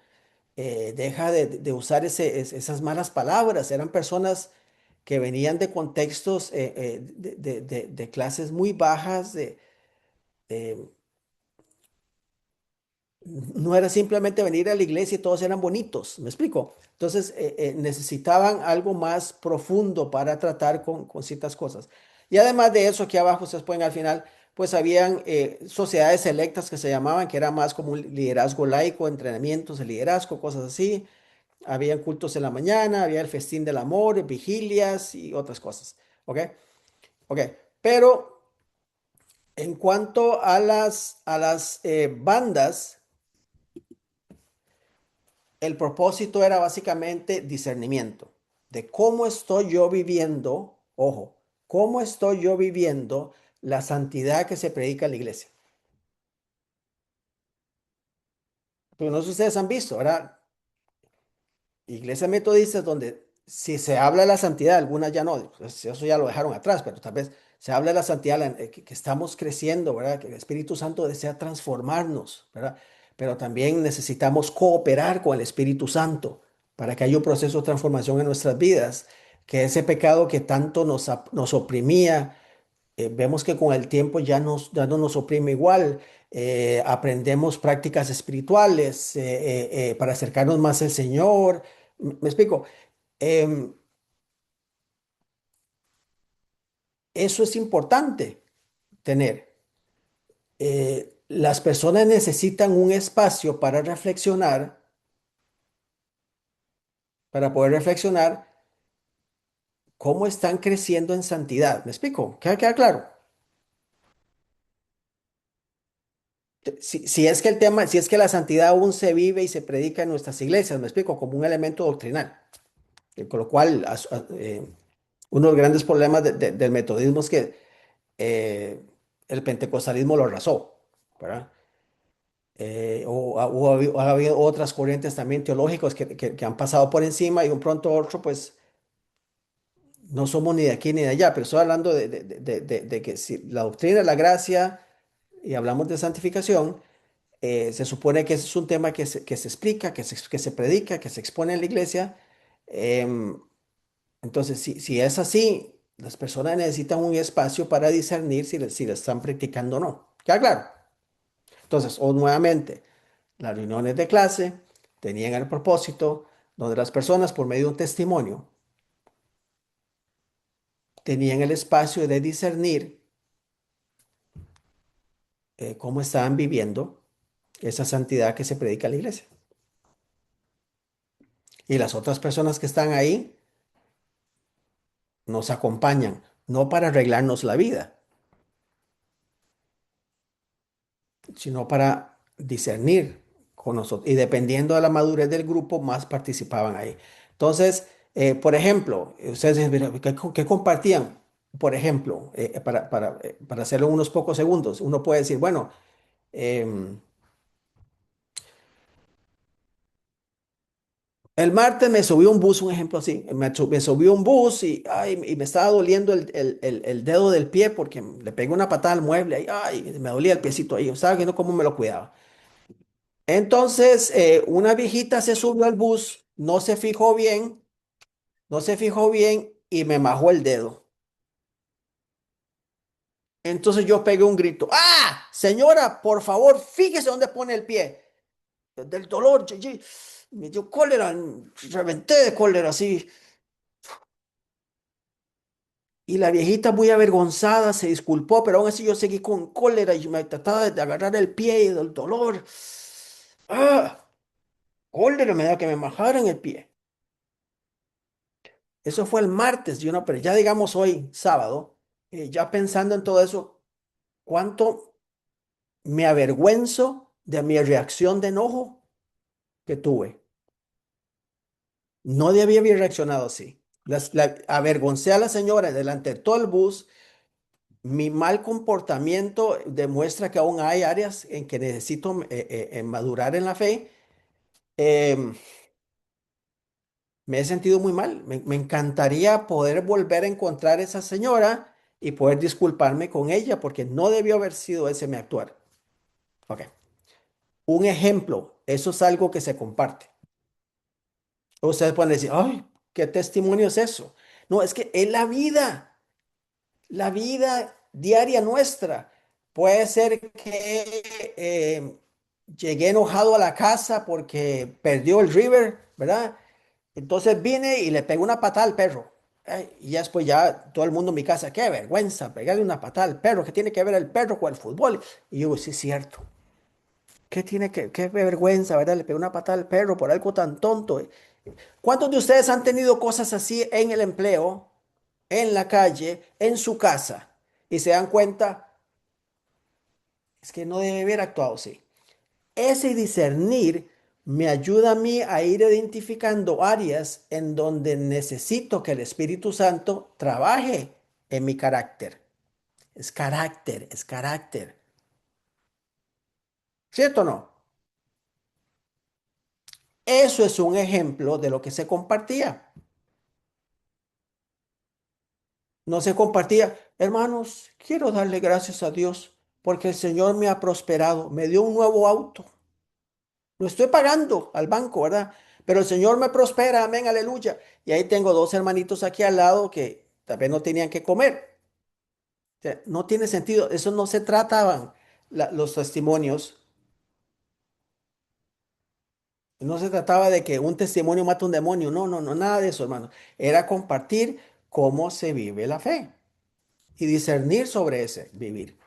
Deja de usar esas malas palabras. Eran personas que venían de contextos de clases muy bajas, de, no era simplemente venir a la iglesia y todos eran bonitos, ¿me explico? Entonces necesitaban algo más profundo para tratar con ciertas cosas. Y además de eso, aquí abajo ustedes pueden al final, pues habían sociedades selectas que se llamaban, que era más como un liderazgo laico, entrenamientos de liderazgo, cosas así. Habían cultos en la mañana, había el festín del amor, vigilias y otras cosas. ¿Ok? Ok. Pero en cuanto a las bandas, el propósito era básicamente discernimiento de cómo estoy yo viviendo, ojo, cómo estoy yo viviendo la santidad que se predica en la iglesia. Pero no sé si ustedes han visto, ¿verdad? Iglesias metodistas donde si se habla de la santidad, algunas ya no, pues eso ya lo dejaron atrás, pero tal vez se habla de la santidad, que estamos creciendo, ¿verdad? Que el Espíritu Santo desea transformarnos, ¿verdad? Pero también necesitamos cooperar con el Espíritu Santo para que haya un proceso de transformación en nuestras vidas, que ese pecado que tanto nos oprimía, vemos que con el tiempo ya no nos oprime igual. Aprendemos prácticas espirituales para acercarnos más al Señor. Me explico. Em, Eso es importante tener. Las personas necesitan un espacio para poder reflexionar cómo están creciendo en santidad. ¿Me explico? ¿Queda claro? Si es que el tema, si es que la santidad aún se vive y se predica en nuestras iglesias, me explico, como un elemento doctrinal, con lo cual uno de los grandes problemas del metodismo es que el pentecostalismo lo arrasó, ¿verdad? Ha habido otras corrientes también teológicas que han pasado por encima y un pronto otro, pues no somos ni de aquí ni de allá, pero estoy hablando de que si la doctrina de la gracia y hablamos de santificación, se supone que ese es un tema que se explica, que se predica, que se expone en la iglesia. em, entonces, si es así, las personas necesitan un espacio para discernir si le están practicando o no. ¿Queda claro? Entonces, o nuevamente, las reuniones de clase tenían el propósito donde las personas, por medio de un testimonio, tenían el espacio de discernir cómo estaban viviendo esa santidad que se predica en la iglesia. Y las otras personas que están ahí nos acompañan, no para arreglarnos la vida, sino para discernir con nosotros. Y dependiendo de la madurez del grupo, más participaban ahí. Entonces, por ejemplo, ustedes dicen, "Mira, ¿qué compartían? Por ejemplo, para hacerlo en unos pocos segundos, uno puede decir, bueno, em, el martes me subió un bus, un ejemplo así, me subió un bus y me estaba doliendo el dedo del pie porque le pegué una patada al mueble y ay, me dolía el piecito ahí, estaba viendo cómo me lo cuidaba. Entonces, una viejita se subió al bus, no se fijó bien y me majó el dedo. Entonces yo pegué un grito, ¡ah! Señora, por favor, fíjese dónde pone el pie. Del dolor, Me dio cólera, reventé de cólera así. Y la viejita muy avergonzada se disculpó, pero aún así yo seguí con cólera y me trataba de agarrar el pie y del dolor. ¡Ah! Cólera me da que me majaran el pie. Eso fue el martes, yo no, pero ya digamos hoy, sábado, ya pensando en todo eso, cuánto me avergüenzo de mi reacción de enojo que tuve. No debía haber reaccionado así. Avergoncé a la señora delante de todo el bus. Mi mal comportamiento demuestra que aún hay áreas en que necesito madurar en la fe. Em, Me he sentido muy mal. Me encantaría poder volver a encontrar a esa señora y poder disculparme con ella porque no debió haber sido ese mi actuar. Ok. Un ejemplo, eso es algo que se comparte. Ustedes pueden decir, ay, ¿qué testimonio es eso? No, es que es la vida diaria nuestra. Puede ser que llegué enojado a la casa porque perdió el River, ¿verdad? Entonces vine y le pegué una patada al perro. Ay, y ya después ya todo el mundo en mi casa, qué vergüenza, pegarle una patada al perro, ¿qué tiene que ver el perro con el fútbol? Y yo, sí es cierto. Qué vergüenza, ¿verdad? Le pegué una patada al perro por algo tan tonto. ¿Cuántos de ustedes han tenido cosas así en el empleo, en la calle, en su casa? Y se dan cuenta, es que no debe haber actuado así. Ese discernir me ayuda a mí a ir identificando áreas en donde necesito que el Espíritu Santo trabaje en mi carácter. Es carácter, es carácter. ¿Cierto o no? Eso es un ejemplo de lo que se compartía. No se compartía, hermanos, quiero darle gracias a Dios porque el Señor me ha prosperado, me dio un nuevo auto. Lo estoy pagando al banco, ¿verdad? Pero el Señor me prospera, amén, aleluya. Y ahí tengo dos hermanitos aquí al lado que tal vez no tenían que comer. O sea, no tiene sentido, eso no se trataban los testimonios. No se trataba de que un testimonio mata un demonio. No, no, no, nada de eso, hermano. Era compartir cómo se vive la fe y discernir sobre ese vivir.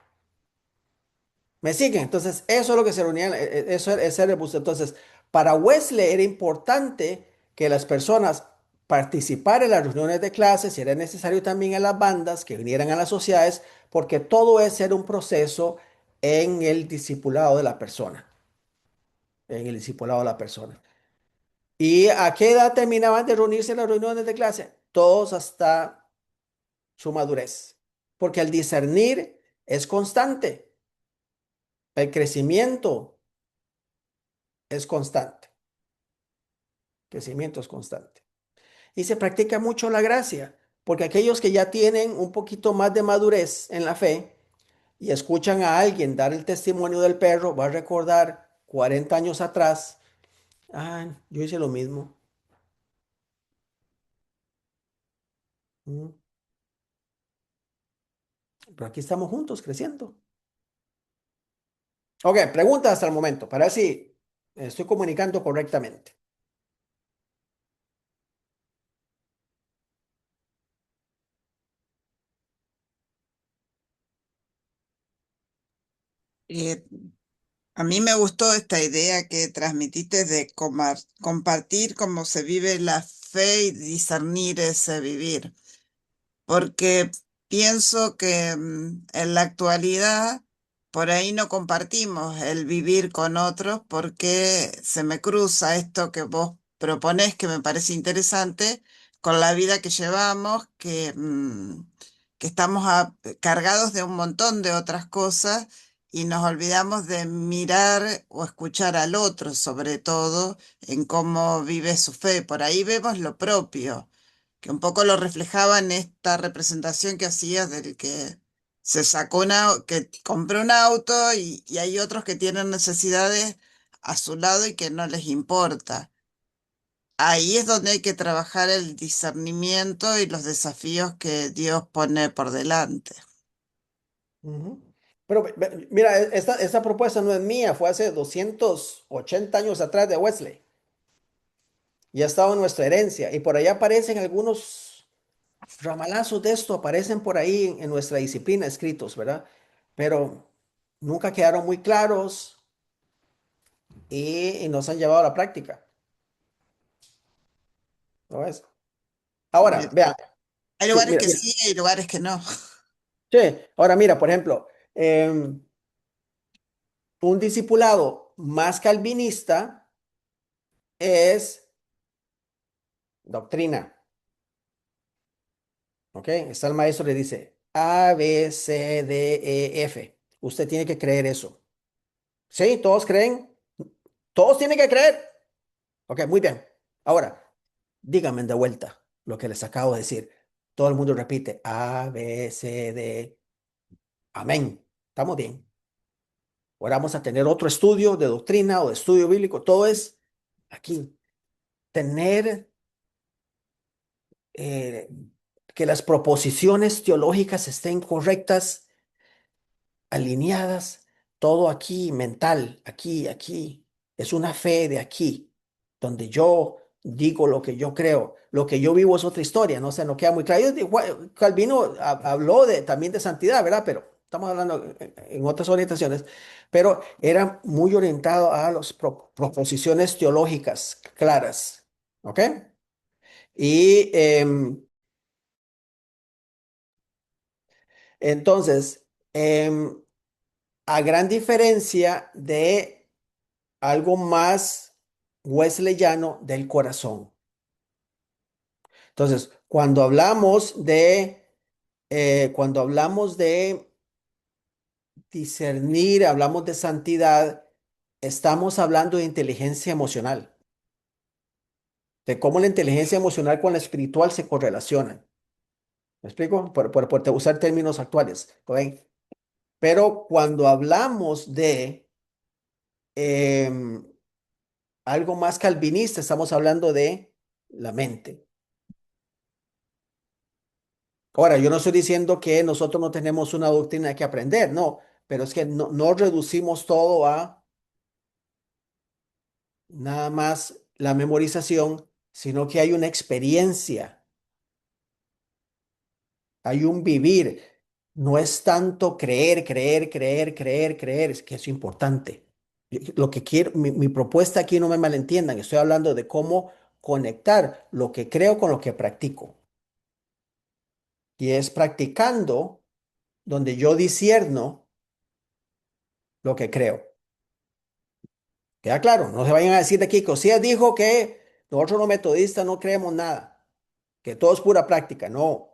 ¿Me siguen? Entonces, eso es lo que se reunían, ese era el bus. Entonces, para Wesley era importante que las personas participaran en las reuniones de clases, si era necesario también en las bandas, que vinieran a las sociedades, porque todo ese era un proceso en el discipulado de la persona, en el discipulado de la persona. ¿Y a qué edad terminaban de reunirse en las reuniones de clase? Todos hasta su madurez, porque el discernir es constante, el crecimiento es constante. Crecimiento es constante. Y se practica mucho la gracia, porque aquellos que ya tienen un poquito más de madurez en la fe y escuchan a alguien dar el testimonio del perro, va a recordar 40 años atrás, ah, yo hice lo mismo. Mm, Pero aquí estamos juntos creciendo. Ok, preguntas hasta el momento, para ver si estoy comunicando correctamente. Eh, a mí me gustó esta idea que transmitiste de compartir cómo se vive la fe y discernir ese vivir, porque pienso que en la actualidad por ahí no compartimos el vivir con otros porque se me cruza esto que vos proponés, que me parece interesante, con la vida que llevamos, que estamos cargados de un montón de otras cosas y nos olvidamos de mirar o escuchar al otro, sobre todo en cómo vive su fe. Por ahí vemos lo propio que un poco lo reflejaba en esta representación que hacías del que se sacó que compró un auto y hay otros que tienen necesidades a su lado y que no les importa. Ahí es donde hay que trabajar el discernimiento y los desafíos que Dios pone por delante. Ujú. Pero mira, esta propuesta no es mía, fue hace 280 años atrás de Wesley. y ha estado en nuestra herencia. Y por ahí aparecen algunos ramalazos de esto, aparecen por ahí en nuestra disciplina escritos, ¿verdad? Pero nunca quedaron muy claros y nos han llevado a la práctica. ¿No ves? Ahora, Eh, vean, Hay lugares mira, que mira, sí, hay lugares que no. sí, ahora mira, por ejemplo, un discipulado más calvinista es doctrina, ¿ok? Está el maestro, le dice A, B, C, D, E, F. Usted tiene que creer eso. ¿Sí? ¿Todos creen? Todos tienen que creer. Ok, muy bien. Ahora, díganme de vuelta lo que les acabo de decir. Todo el mundo repite A, B, C, D. Amén. Estamos bien. Ahora vamos a tener otro estudio de doctrina o de estudio bíblico. Todo es aquí. Tener eh, que las proposiciones teológicas estén correctas, alineadas, todo aquí mental, aquí. Es una fe de aquí, donde yo digo lo que yo creo, lo que yo vivo es otra historia, no sé, no queda muy claro. Calvino habló también de santidad, ¿verdad? Pero estamos hablando en otras orientaciones, pero era muy orientado a las proposiciones teológicas claras, ¿ok? Y entonces, a gran diferencia de algo más wesleyano del corazón. Entonces, cuando hablamos de discernir, hablamos de santidad, estamos hablando de inteligencia emocional, de cómo la inteligencia emocional con la espiritual se correlacionan. ¿Me explico? Por usar términos actuales. ¿Ok? Pero cuando hablamos de em, algo más calvinista, estamos hablando de la mente. Ahora, yo no estoy diciendo que nosotros no tenemos una doctrina que aprender, no, pero es que no reducimos todo a nada más la memorización, sino que hay una experiencia, hay un vivir. No es tanto creer, es que es importante. Lo que quiero, mi propuesta aquí, no me malentiendan, estoy hablando de cómo conectar lo que creo con lo que practico. Y es practicando donde yo discierno lo que creo. Queda claro, no se vayan a decir de aquí que Osías dijo que nosotros los metodistas no creemos nada, que todo es pura práctica. No,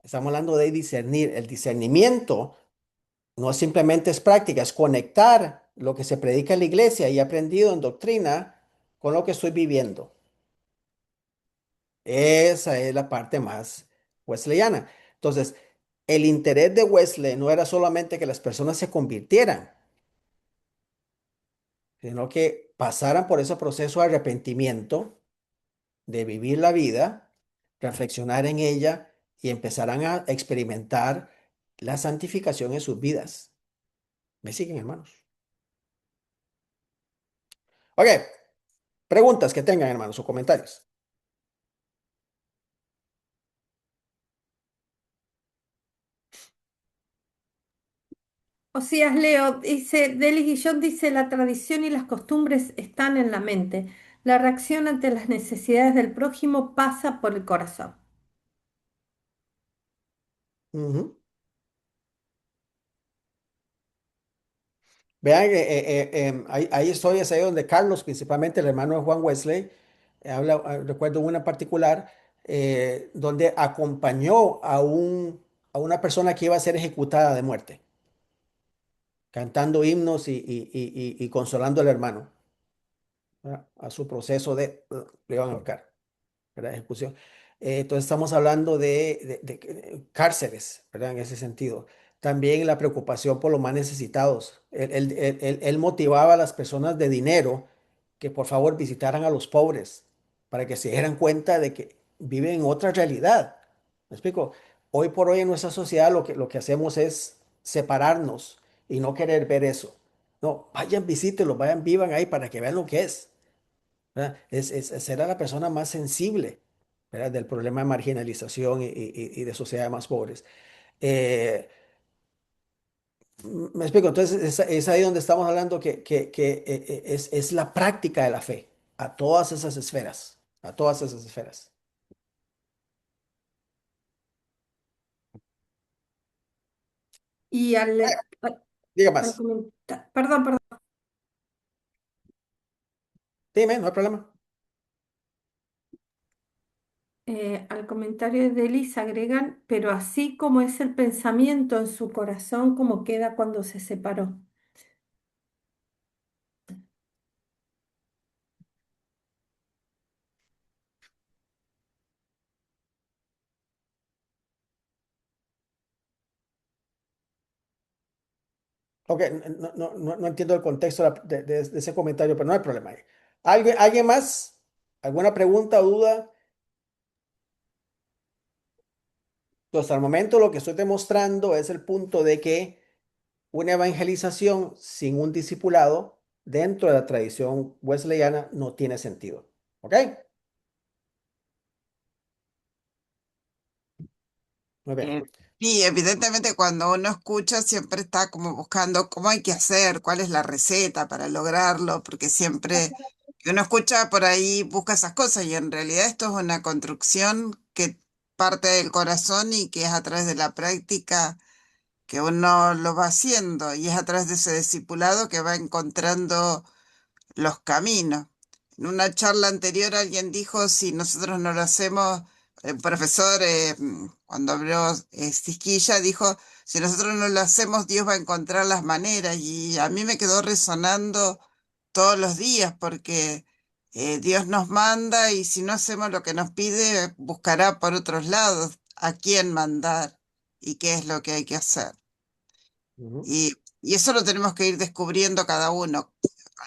estamos hablando de discernir. El discernimiento no simplemente es práctica, es conectar lo que se predica en la iglesia y aprendido en doctrina con lo que estoy viviendo. Esa es la parte más wesleyana. Entonces, el interés de Wesley no era solamente que las personas se convirtieran, sino que pasaran por ese proceso de arrepentimiento, de vivir la vida, reflexionar en ella y empezarán a experimentar la santificación en sus vidas. ¿Me siguen, hermanos? Ok, preguntas que tengan, hermanos, o comentarios. Osías Leo dice, Delis Guillón dice, la tradición y las costumbres están en la mente. La reacción ante las necesidades del prójimo pasa por el corazón. Ujú. Vean, hay historias ahí donde Carlos, principalmente el hermano de Juan Wesley, recuerdo una en particular, donde acompañó a una persona que iba a ser ejecutada de muerte, cantando himnos y consolando al hermano, ¿verdad? A su proceso le iban a ahorcar, ¿verdad? Ejecución. Entonces estamos hablando de cárceles, ¿verdad? En ese sentido. También la preocupación por los más necesitados. Él motivaba a las personas de dinero que por favor visitaran a los pobres para que se dieran cuenta de que viven en otra realidad. ¿Me explico? Hoy por hoy en nuestra sociedad lo que hacemos es separarnos y no querer ver eso. No, vayan, visítenlos, vayan, vivan ahí para que vean lo que es. ¿verdad? Será la persona más sensible, ¿verdad? Del problema de marginalización y de sociedades más pobres. Eh, Me explico, entonces es ahí donde estamos hablando que es la práctica de la fe a todas esas esferas, a todas esas esferas. Y Diga al más, comentar, perdón, perdón. dime, no hay problema. Al comentario de Elisa agregan, pero así como es el pensamiento en su corazón, como queda cuando se separó. Ok, no entiendo el contexto de ese comentario, pero no hay problema ahí. ¿Alguien más? ¿Alguna pregunta o duda? Pues hasta el momento lo que estoy demostrando es el punto de que una evangelización sin un discipulado dentro de la tradición wesleyana no tiene sentido. ¿Ok? Muy bien. Eh, sí, evidentemente cuando uno escucha siempre está como buscando cómo hay que hacer, cuál es la receta para lograrlo, porque siempre que uno escucha por ahí busca esas cosas y en realidad esto es una construcción que parte del corazón y que es a través de la práctica que uno lo va haciendo y es a través de ese discipulado que va encontrando los caminos. En una charla anterior alguien dijo, si nosotros no lo hacemos, el profesor cuando habló Sisquilla dijo, si nosotros no lo hacemos, Dios va a encontrar las maneras. Y a mí me quedó resonando todos los días porque Dios nos manda y si no hacemos lo que nos pide, buscará por otros lados a quién mandar y qué es lo que hay que hacer. Ujú, Y, y eso lo tenemos que ir descubriendo cada uno,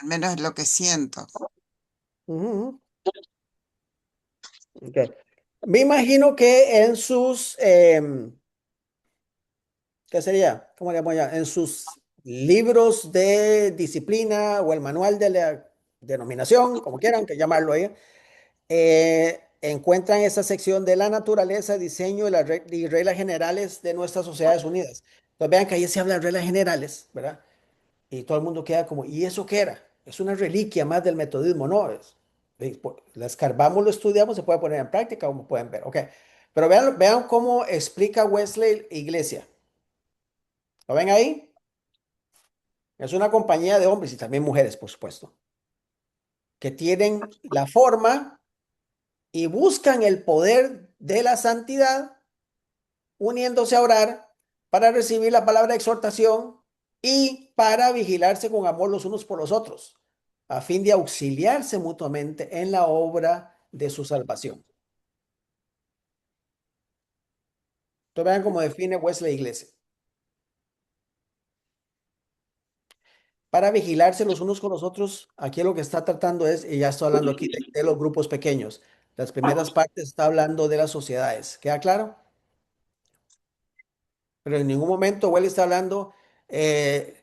al menos es lo que siento. ujú, ujú. Ok. Me imagino que en sus, ¿qué sería? ¿Cómo le llamo ya? En sus libros de disciplina o el manual de la denominación, como quieran que llamarlo ahí, encuentran esa sección de la naturaleza, diseño y reglas generales de nuestras sociedades unidas. Entonces vean que ahí se habla de reglas generales, ¿verdad? Y todo el mundo queda como, ¿y eso qué era? Es una reliquia más del metodismo, ¿no? La escarbamos, lo estudiamos, se puede poner en práctica, como pueden ver, ok. Pero vean cómo explica Wesley Iglesia. ¿Lo ven ahí? Es una compañía de hombres y también mujeres, por supuesto, que tienen la forma y buscan el poder de la santidad uniéndose a orar para recibir la palabra de exhortación y para vigilarse con amor los unos por los otros, a fin de auxiliarse mutuamente en la obra de su salvación. Entonces vean cómo define Wesley Iglesia. Para vigilarse los unos con los otros, aquí lo que está tratando es, y ya estoy hablando aquí de los grupos pequeños. Las primeras partes está hablando de las sociedades. ¿Queda claro? Pero en ningún momento Wesley está hablando, eh,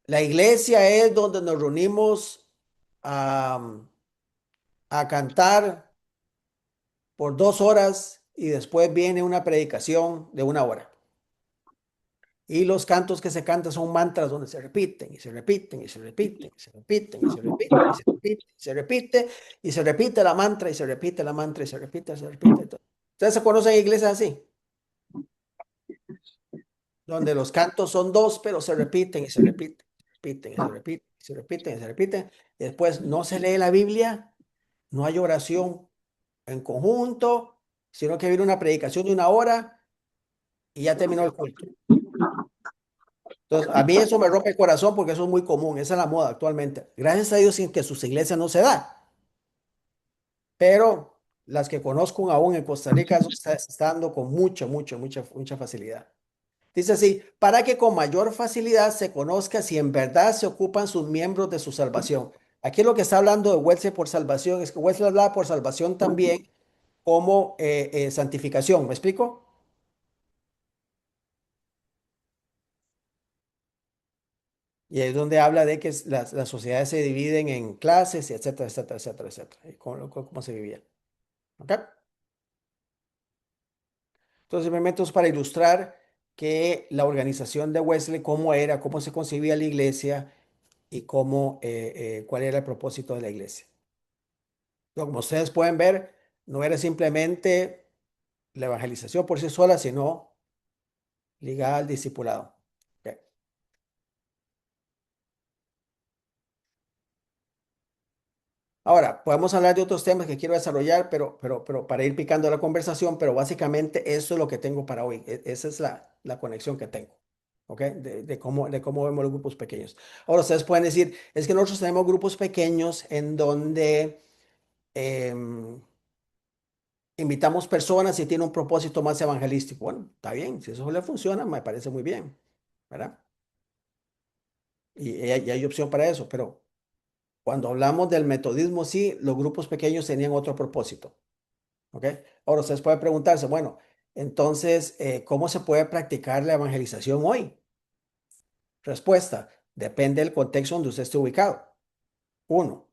la iglesia es donde nos reunimos a, a cantar por 2 horas y después viene una predicación de 1 hora. Y los cantos que se cantan son mantras donde se repiten y se repiten y se repiten y se repiten y se repiten y se repite y se repite y se repite la mantra y se repite la mantra y se repite y se repite. Ustedes se conocen iglesias así, donde los cantos son dos, pero se repiten y se repiten, repiten y se repiten y se repiten y se repiten. Y después no se lee la Biblia, no hay oración en conjunto, sino que viene una predicación de 1 hora y ya terminó el culto. Entonces, a mí eso me rompe el corazón porque eso es muy común, esa es la moda actualmente. Gracias a Dios sin que sus iglesias no se da, pero las que conozco aún en Costa Rica, eso está dando con mucha facilidad. Dice así, para que con mayor facilidad se conozca si en verdad se ocupan sus miembros de su salvación. Aquí lo que está hablando de Wesley por salvación es que Wesley hablaba por salvación también como santificación. ¿Me explico? Y es donde habla de que las sociedades se dividen en clases, y etcétera, etcétera, etcétera, etcétera. Y cómo se vivía. ¿Ok? Entonces, simplemente es para ilustrar que la organización de Wesley, cómo era, cómo se concebía la iglesia y cuál era el propósito de la iglesia. Como ustedes pueden ver, no era simplemente la evangelización por sí sola, sino ligada al discipulado. Ok. Ahora, podemos hablar de otros temas que quiero desarrollar, pero para ir picando la conversación, pero básicamente eso es lo que tengo para hoy. Esa es la conexión que tengo, ¿ok? De cómo vemos los grupos pequeños. Ahora, ustedes pueden decir, es que nosotros tenemos grupos pequeños en donde em, invitamos personas y tiene un propósito más evangelístico. Bueno, está bien, si eso le funciona, me parece muy bien, ¿verdad? Y hay opción para eso, pero cuando hablamos del metodismo, sí, los grupos pequeños tenían otro propósito. ¿Ok? Ahora ustedes pueden preguntarse, bueno, entonces, ¿cómo se puede practicar la evangelización hoy? Respuesta, depende del contexto donde usted esté ubicado. Uno,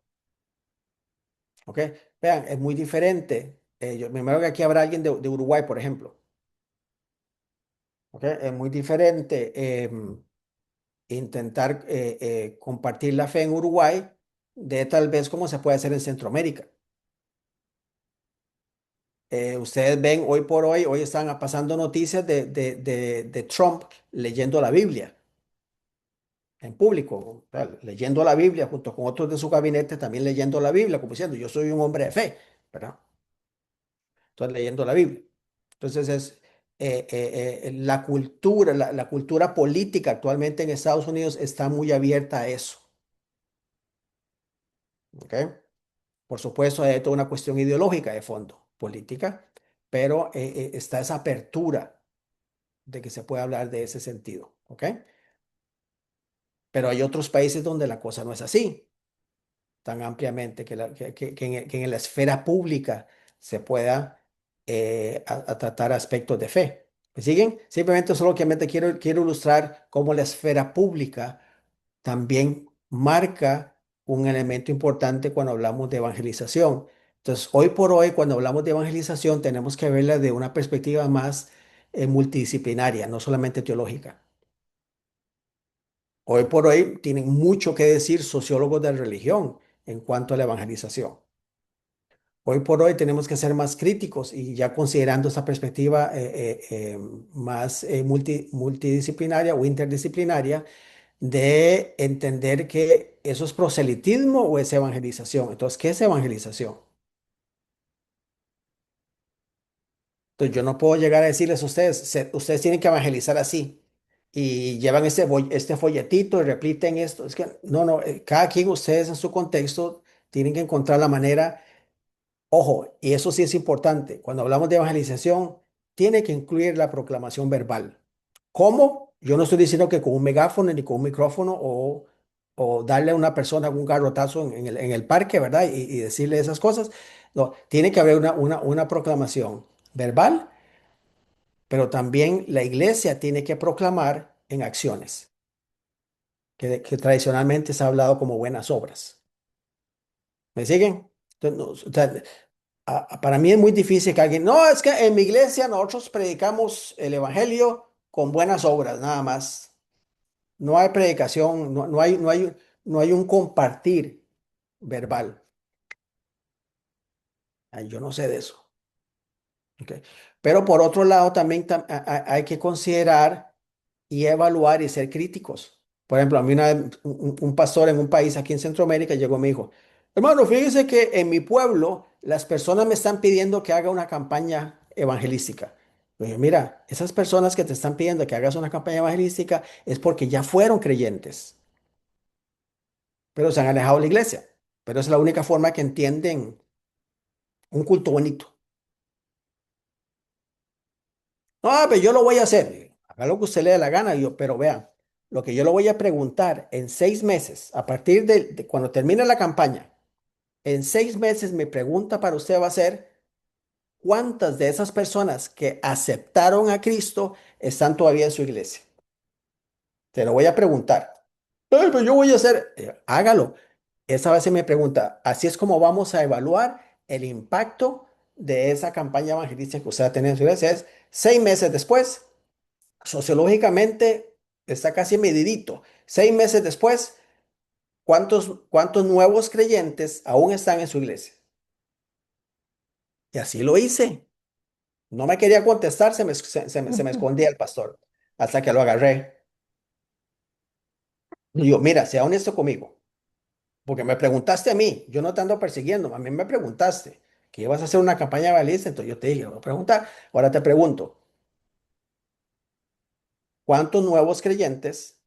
¿ok? Vean, es muy diferente. Yo me imagino que aquí habrá alguien de Uruguay, por ejemplo. ¿Ok? Es muy diferente intentar compartir la fe en Uruguay de tal vez como se puede hacer en Centroamérica. Ustedes ven hoy por hoy están pasando noticias de Trump leyendo la Biblia en público, o sea, leyendo la Biblia junto con otros de su gabinete, también leyendo la Biblia, como diciendo, yo soy un hombre de fe, ¿verdad? Entonces, leyendo la Biblia. Entonces, la cultura, la cultura política actualmente en Estados Unidos está muy abierta a eso, ¿ok? Por supuesto, hay toda una cuestión ideológica de fondo, política, pero está esa apertura de que se puede hablar de ese sentido, ¿ok? Pero hay otros países donde la cosa no es así, tan ampliamente, que en la esfera pública se pueda a tratar aspectos de fe. ¿Me siguen? Simplemente solamente quiero ilustrar cómo la esfera pública también marca un elemento importante cuando hablamos de evangelización. Entonces, hoy por hoy, cuando hablamos de evangelización, tenemos que verla de una perspectiva más multidisciplinaria, no solamente teológica. Hoy por hoy tienen mucho que decir sociólogos de la religión en cuanto a la evangelización. Hoy por hoy tenemos que ser más críticos y ya considerando esa perspectiva más multidisciplinaria o interdisciplinaria de entender que eso es proselitismo o es evangelización. Entonces, ¿qué es evangelización? Entonces, yo no puedo llegar a decirles a ustedes, ustedes tienen que evangelizar así y llevan este folletito y repiten esto. Es que no, no, cada quien, ustedes en su contexto, tienen que encontrar la manera. Ojo, y eso sí es importante, cuando hablamos de evangelización, tiene que incluir la proclamación verbal. ¿Cómo? Yo no estoy diciendo que con un megáfono ni con un micrófono o darle a una persona un garrotazo en el parque, ¿verdad? Y decirle esas cosas. No, tiene que haber una proclamación verbal, pero también la iglesia tiene que proclamar en acciones, que tradicionalmente se ha hablado como buenas obras. ¿Me siguen? Entonces, o sea, para mí es muy difícil que alguien, no, es que en mi iglesia nosotros predicamos el evangelio con buenas obras, nada más. No hay predicación, no hay un compartir verbal. Ay, yo no sé de eso. ¿Ok? Pero por otro lado, también hay que considerar y evaluar y ser críticos. Por ejemplo, a mí una vez un pastor en un país aquí en Centroamérica llegó y me dijo, hermano, fíjese que en mi pueblo las personas me están pidiendo que haga una campaña evangelística. Le dije, mira, esas personas que te están pidiendo que hagas una campaña evangelística es porque ya fueron creyentes, pero se han alejado de la iglesia. Pero es la única forma que entienden un culto bonito. No, pero yo lo voy a hacer. Haga lo que usted le dé la gana. Pero vean, lo que yo le voy a preguntar en 6 meses, a partir de cuando termine la campaña, en 6 meses mi pregunta para usted va a ser, ¿cuántas de esas personas que aceptaron a Cristo están todavía en su iglesia? Te lo voy a preguntar. Ay, pues yo voy a hacer, hágalo. Esa vez se me pregunta, así es como vamos a evaluar el impacto de esa campaña evangelística que usted ha tenido en su iglesia. Es 6 meses después, sociológicamente está casi medidito. 6 meses después, ¿cuántos nuevos creyentes aún están en su iglesia? Y así lo hice. No me quería contestar, se me escondía el pastor, hasta que lo agarré. Y yo, mira, sea honesto conmigo, porque me preguntaste a mí, yo no te ando persiguiendo, a mí me preguntaste que ibas a hacer una campaña evangelista, entonces yo te dije, voy a preguntar, ahora te pregunto, ¿cuántos nuevos creyentes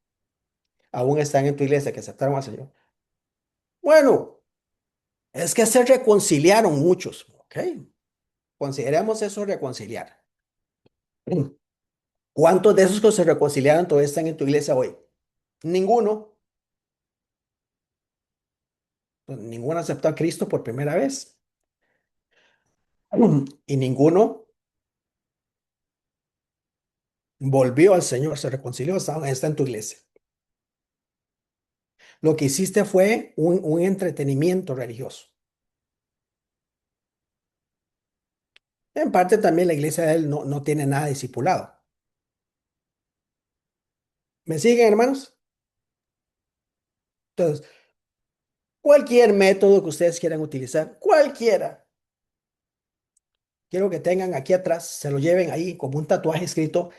aún están en tu iglesia que aceptaron al Señor? Bueno, es que se reconciliaron muchos, ¿ok? Consideremos eso reconciliar. ¿Cuántos de esos que se reconciliaron todavía están en tu iglesia hoy? Ninguno. Pues, ninguno aceptó a Cristo por primera vez. Y ninguno volvió al Señor, se reconcilió, está en tu iglesia. Lo que hiciste fue un entretenimiento religioso. En parte también la iglesia de él no tiene nada discipulado. ¿Me siguen, hermanos? Entonces, cualquier método que ustedes quieran utilizar, cualquiera, quiero que tengan aquí atrás, se lo lleven ahí como un tatuaje escrito,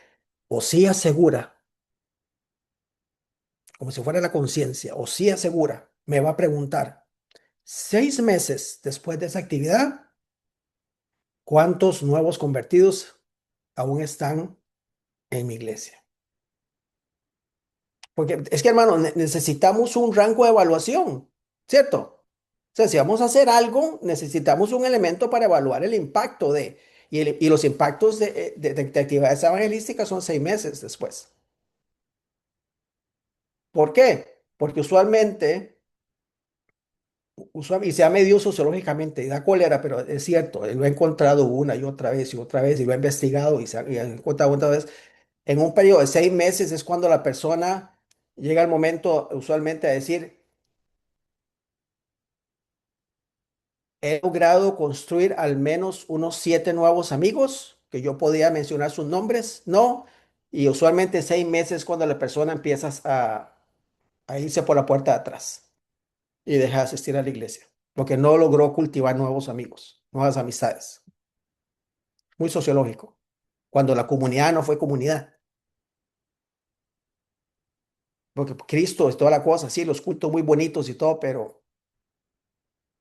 o sí asegura, como si fuera la conciencia, o sí asegura, me va a preguntar, 6 meses después de esa actividad, ¿cuántos nuevos convertidos aún están en mi iglesia? Porque es que, hermano, necesitamos un rango de evaluación, ¿cierto? O sea, si vamos a hacer algo, necesitamos un elemento para evaluar el impacto y los impactos de actividades evangelísticas son 6 meses después. ¿Por qué? Porque y se ha medido sociológicamente, y da cólera, pero es cierto, lo he encontrado una y otra vez, y lo he investigado y ha encontrado otra vez. En un periodo de 6 meses es cuando la persona llega al momento usualmente a decir, he logrado construir al menos unos 7 nuevos amigos, que yo podía mencionar sus nombres, ¿no? Y usualmente 6 meses cuando la persona empieza a irse por la puerta de atrás y deja de asistir a la iglesia, porque no logró cultivar nuevos amigos, nuevas amistades. Muy sociológico. Cuando la comunidad no fue comunidad. Porque Cristo es toda la cosa, sí, los cultos muy bonitos y todo, pero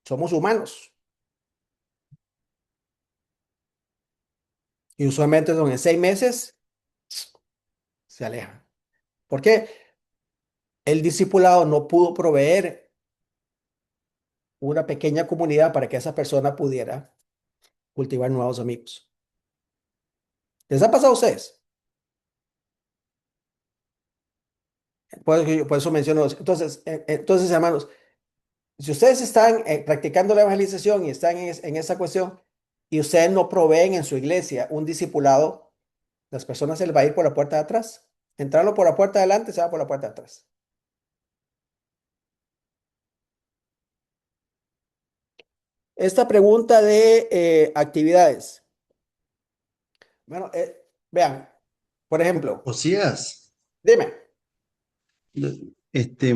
somos humanos. Y usualmente son en 6 meses, se alejan. ¿Por qué? El discipulado no pudo proveer una pequeña comunidad para que esa persona pudiera cultivar nuevos amigos. ¿Les ha pasado a ustedes? Por eso menciono. Entonces, hermanos, si ustedes están practicando la evangelización y están en esa cuestión y ustedes no proveen en su iglesia un discipulado, las personas se les va a ir por la puerta de atrás. Entrarlo por la puerta de adelante, se va por la puerta de atrás. Esta pregunta de actividades. Bueno, vean, por ejemplo, Osías, dime, este,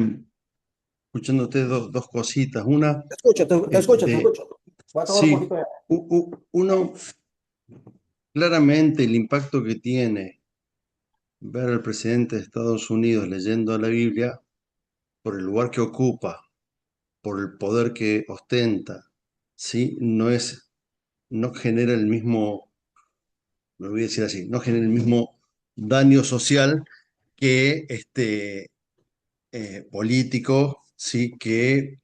escuchándote dos cositas. Una, te escucho, te escucho, te este, escucho. Voy a tomar un sí, poquito de... uno, claramente el impacto que tiene ver al presidente de Estados Unidos leyendo la Biblia por el lugar que ocupa, por el poder que ostenta, ¿sí? No genera el mismo, lo voy a decir así, no genera el mismo daño social que político, ¿sí? Que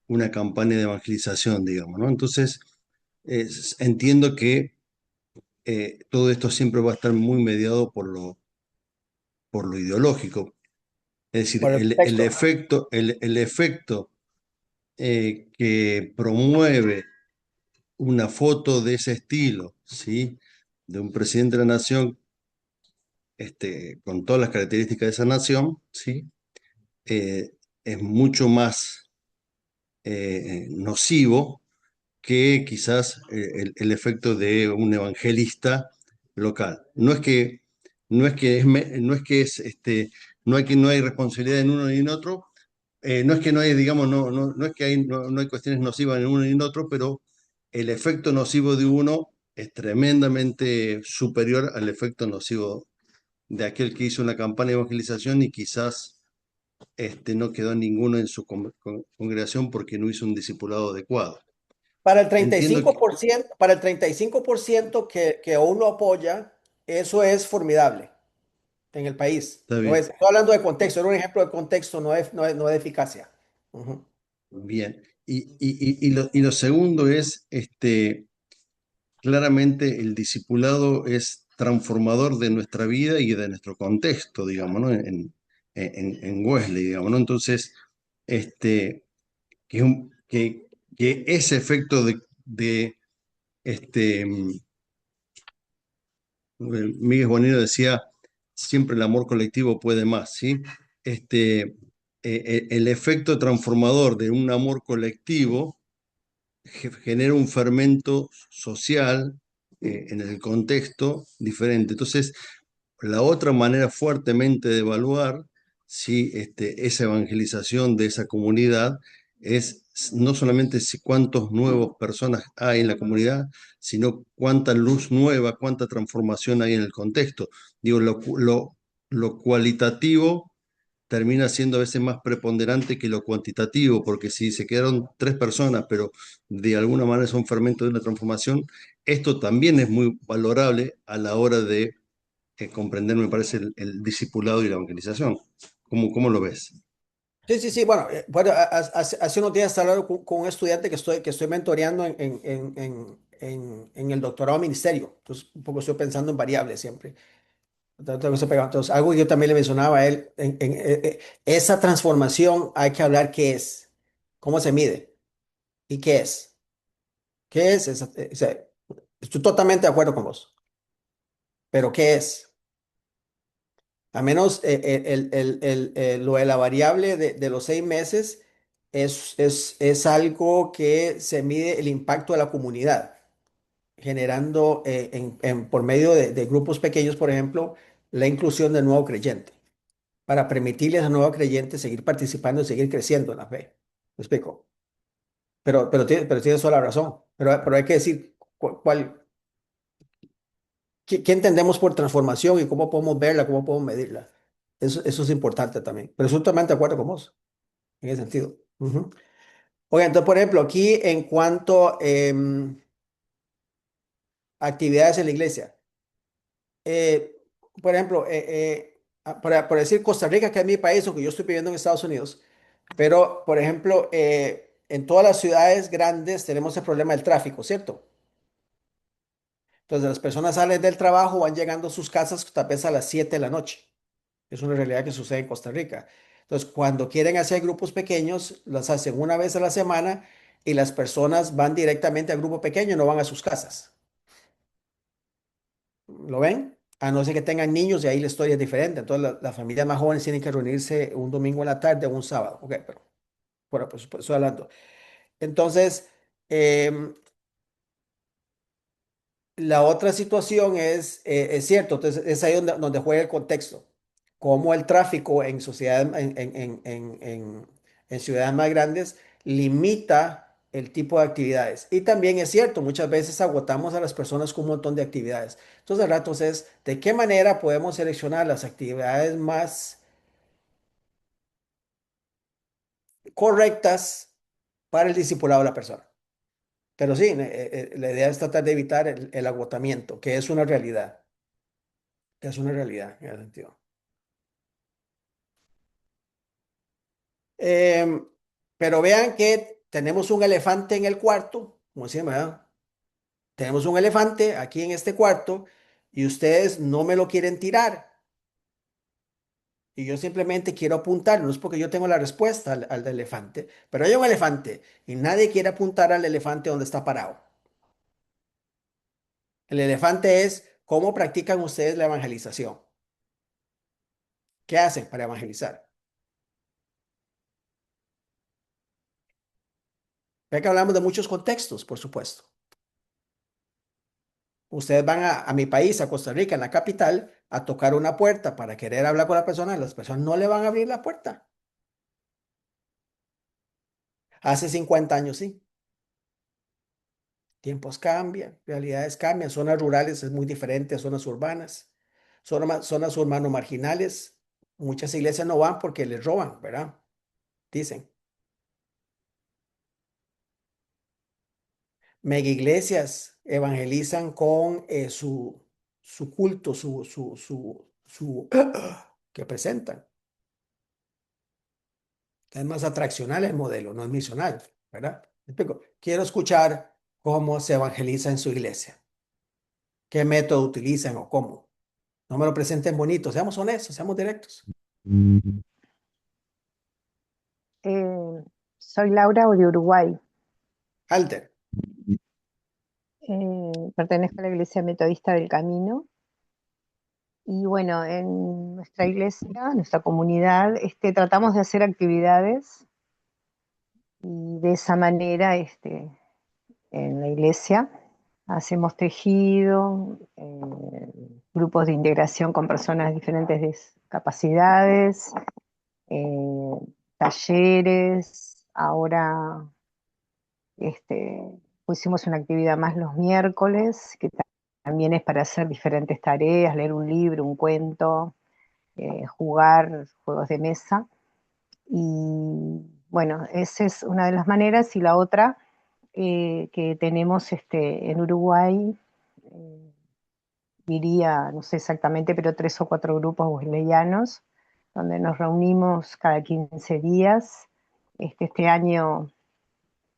una campaña de evangelización, digamos, ¿no? Entonces, entiendo que todo esto siempre va a estar muy mediado por lo ideológico. Es decir, Por el texto. el efecto que promueve una foto de ese estilo, ¿sí? De un presidente de la nación con todas las características de esa nación, ¿sí? eh, es mucho más nocivo que quizás el efecto de un evangelista local. No es que es no hay que no hay responsabilidad en uno ni en otro, no es que no hay, digamos, no es que no hay cuestiones nocivas en uno ni en otro, pero el efecto nocivo de uno es tremendamente superior al efecto nocivo de aquel que hizo una campaña de evangelización y quizás no quedó ninguno en su congregación porque no hizo un discipulado adecuado. Para el Entiendo que 35%, para el 35% que aún lo apoya, eso es formidable en el país. está No bien, es, estoy hablando de contexto, era un ejemplo de contexto, no de eficacia. Ujú. bien. Y lo segundo es, claramente el discipulado es transformador de nuestra vida y de nuestro contexto, digamos, ¿no? En Wesley, digamos, ¿no? Entonces, que, que ese efecto de Miguel Bonino decía, siempre el amor colectivo puede más, ¿sí? El efecto transformador de un amor colectivo genera un fermento social en el contexto diferente. Entonces, la otra manera fuertemente de evaluar si esa evangelización de esa comunidad es no solamente si cuántos nuevos personas hay en la comunidad, sino cuánta luz nueva, cuánta transformación hay en el contexto. Digo, lo cualitativo termina siendo a veces más preponderante que lo cuantitativo, porque si se quedaron 3 personas, pero de alguna manera son fermentos de una transformación, esto también es muy valorable a la hora de comprender, me parece, el discipulado y la evangelización. ¿Cómo lo ves? Sí, sí, sí. Bueno, hace unos días estaba hablando con un estudiante que estoy mentoreando en el doctorado ministerio. Entonces, un poco estoy pensando en variables siempre. Entonces, algo que yo también le mencionaba a él, esa transformación hay que hablar qué es, cómo se mide y qué es. ¿Qué es? O sea, estoy totalmente de acuerdo con vos, pero ¿qué es? A menos lo de la variable de los 6 meses es algo que se mide el impacto de la comunidad, generando por medio de grupos pequeños, por ejemplo, la inclusión del nuevo creyente, para permitirle a nuevo creyente seguir participando y seguir creciendo en la fe. ¿Me explico? Pero tienes toda la razón. Pero hay que decir qué entendemos por transformación y cómo podemos verla, cómo podemos medirla. Eso es importante también. Pero estoy totalmente de acuerdo con vos en ese sentido. Ujú. Oye, entonces, por ejemplo, aquí en cuanto actividades en la iglesia. eh, por ejemplo, por decir Costa Rica, que es mi país, aunque yo estoy viviendo en Estados Unidos, pero, por ejemplo, en todas las ciudades grandes tenemos el problema del tráfico, ¿cierto? Entonces, las personas salen del trabajo, van llegando a sus casas tal vez a las 7 de la noche. Es una realidad que sucede en Costa Rica. Entonces, cuando quieren hacer grupos pequeños, los hacen una vez a la semana y las personas van directamente al grupo pequeño, no van a sus casas. ¿Lo ven? A no ser que tengan niños y ahí la historia es diferente. Entonces, las familias más jóvenes tienen que reunirse un domingo en la tarde o un sábado. Ok, pero bueno, pues estoy hablando. Entonces, em, la otra situación es cierto, entonces es ahí donde juega el contexto. Cómo el tráfico en sociedades, en ciudades más grandes limita el tipo de actividades. Y también es cierto, muchas veces agotamos a las personas con un montón de actividades. Entonces, al rato es de qué manera podemos seleccionar las actividades más correctas para el discipulado de la persona. Pero sí, la idea es tratar de evitar el agotamiento, que es una realidad, que es una realidad en ese sentido. Em, pero vean que tenemos un elefante en el cuarto, como decía, ¿verdad? Tenemos un elefante aquí en este cuarto y ustedes no me lo quieren tirar. Y yo simplemente quiero apuntar, no es porque yo tengo la respuesta al elefante, pero hay un elefante y nadie quiere apuntar al elefante donde está parado. El elefante es cómo practican ustedes la evangelización. ¿Qué hacen para evangelizar? Ve que hablamos de muchos contextos, por supuesto. Ustedes van a mi país, a Costa Rica, en la capital, a tocar una puerta para querer hablar con la persona, y las personas no le van a abrir la puerta. Hace 50 años sí. Tiempos cambian, realidades cambian, zonas rurales es muy diferente a zonas urbanas, zonas urbanas marginales, muchas iglesias no van porque les roban, ¿verdad? Dicen. Mega iglesias evangelizan con su culto, que presentan. Es más atraccional el modelo, no es misional, ¿verdad? ¿Me explico? Quiero escuchar cómo se evangeliza en su iglesia, qué método utilizan o cómo. No me lo presenten bonito, seamos honestos, seamos directos. Eh, Soy Laura de Uruguay. Alter, Pertenezco a la Iglesia Metodista del Camino. Y bueno, en nuestra iglesia, nuestra comunidad, tratamos de hacer actividades y de esa manera en la iglesia hacemos tejido, grupos de integración con personas de diferentes discapacidades, eh, talleres. Ahora pusimos una actividad más los miércoles, que también es para hacer diferentes tareas, leer un libro, un cuento, jugar juegos de mesa. Y bueno, esa es una de las maneras. Y la otra que tenemos en Uruguay, eh, diría, no sé exactamente, pero 3 o 4 grupos wesleyanos, donde nos reunimos cada 15 días. Este año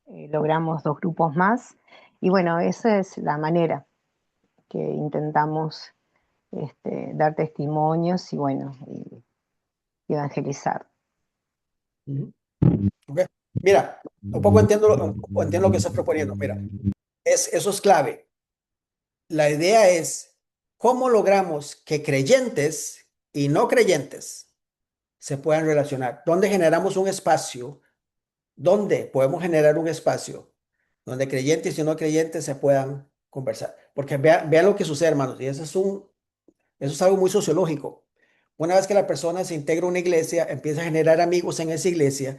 logramos 2 grupos más. Y bueno, esa es la manera que intentamos dar testimonios y bueno, y evangelizar. okay. Mira, un poco entiendo lo que estás proponiendo. Mira, eso es clave. La idea es cómo logramos que creyentes y no creyentes se puedan relacionar. ¿Dónde generamos un espacio? ¿Dónde podemos generar un espacio donde creyentes y no creyentes se puedan conversar? Porque vean lo que sucede, hermanos, y eso es algo muy sociológico. Una vez que la persona se integra a una iglesia, empieza a generar amigos en esa iglesia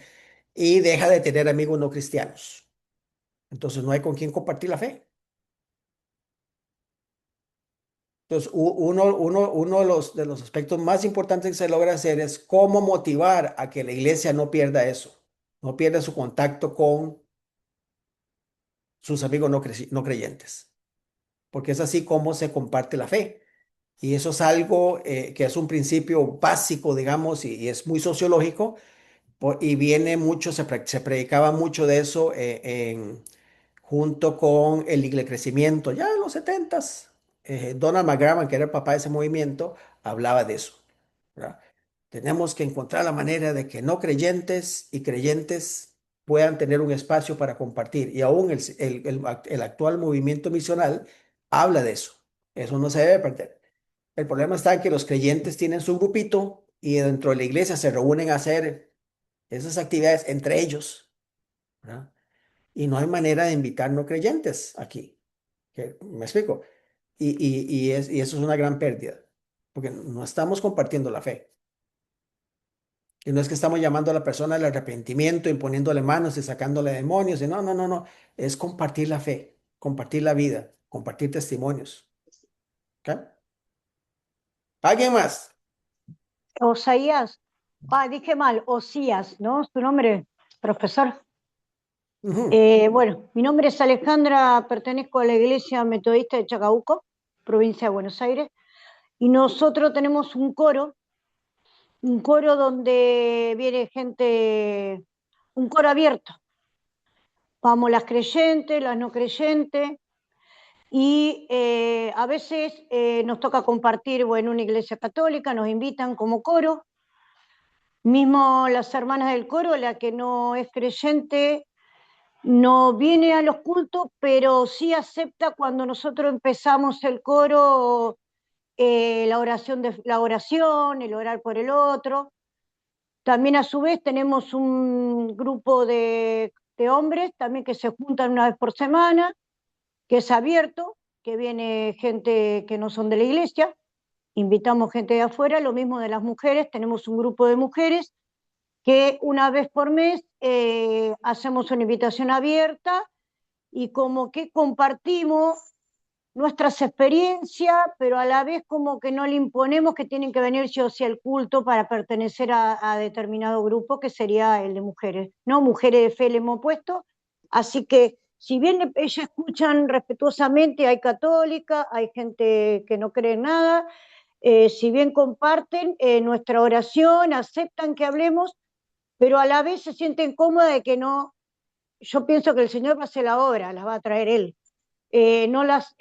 y deja de tener amigos no cristianos. Entonces no hay con quién compartir la fe. Entonces, uno de los aspectos más importantes que se logra hacer es cómo motivar a que la iglesia no pierda eso, no pierda su contacto con sus amigos no creyentes, porque es así como se comparte la fe. Y eso es algo que es un principio básico, digamos, y es muy sociológico, y viene mucho, se predicaba mucho de eso junto con el crecimiento, ya en los setentas. Donald McGavran, que era el papá de ese movimiento, hablaba de eso, ¿verdad? Tenemos que encontrar la manera de que no creyentes y creyentes puedan tener un espacio para compartir. Y aún el actual movimiento misional habla de eso. Eso no se debe perder. El problema está en que los creyentes tienen su grupito y dentro de la iglesia se reúnen a hacer esas actividades entre ellos, ¿verdad? Y no hay manera de invitar no creyentes aquí. ¿Me explico? Y eso es una gran pérdida, porque no estamos compartiendo la fe. Y no es que estamos llamando a la persona al arrepentimiento, imponiéndole manos y sacándole demonios. Y no, no, no, no. Es compartir la fe, compartir la vida, compartir testimonios. ¿Ok? ¿Alguien más? Osaías, dije mal, Osías, ¿no? Su nombre, profesor. Ujú. Bueno, mi nombre es Alejandra, pertenezco a la Iglesia Metodista de Chacabuco, provincia de Buenos Aires, y nosotros tenemos un coro donde viene gente, un coro abierto. Vamos las creyentes, las no creyentes, y a veces nos toca compartir en una iglesia católica, nos invitan como coro. Mismo las hermanas del coro, la que no es creyente, no viene a los cultos, pero sí acepta cuando nosotros empezamos el coro, la oración, el orar por el otro. También a su vez tenemos un grupo de de hombres también que se juntan una vez por semana, que es abierto, que viene gente que no son de la iglesia, invitamos gente de afuera, lo mismo de las mujeres, tenemos un grupo de mujeres que una vez por mes hacemos una invitación abierta y como que compartimos nuestras experiencias, pero a la vez como que no le imponemos que tienen que venir sí o sí al culto para pertenecer a determinado grupo, que sería el de mujeres, ¿no? Mujeres de fe le hemos puesto, así que si bien ellos escuchan respetuosamente, hay católica, hay gente que no cree en nada, si bien comparten nuestra oración, aceptan que hablemos, pero a la vez se sienten cómodas de que no, yo pienso que el Señor va a hacer la obra, las va a traer Él. No las,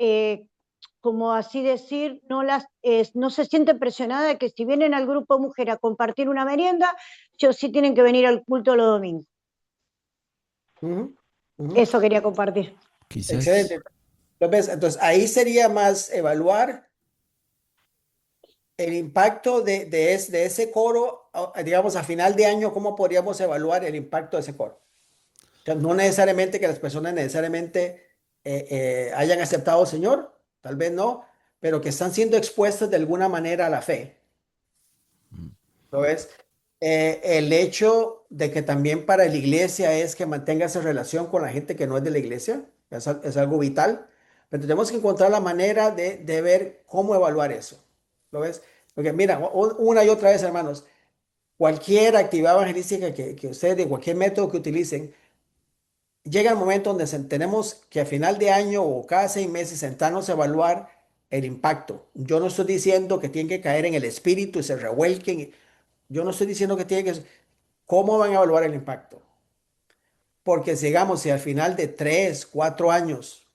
como así decir, no se sienten presionadas de que si vienen al grupo mujer a compartir una merienda, ellos sí tienen que venir al culto los domingos. Ujú, ujú. Eso quería compartir. Quizás, Excelente. Entonces, ahí sería más evaluar el impacto de ese coro, digamos, a final de año, ¿cómo podríamos evaluar el impacto de ese coro? O sea, no necesariamente que las personas necesariamente hayan aceptado al Señor, tal vez no, pero que están siendo expuestas de alguna manera a la fe. ¿Lo ves? El hecho de que también para la iglesia es que mantenga esa relación con la gente que no es de la iglesia, es algo vital, pero tenemos que encontrar la manera de ver cómo evaluar eso. ¿Lo ves? Porque mira, una y otra vez, hermanos, cualquier actividad evangelística que ustedes, de cualquier método que utilicen, llega el momento donde tenemos que a final de año o cada 6 meses sentarnos a evaluar el impacto. Yo no estoy diciendo que tienen que caer en el espíritu y se revuelquen. Yo no estoy diciendo que tienen que... ¿Cómo van a evaluar el impacto? Porque sigamos, si al final de 3, 4 años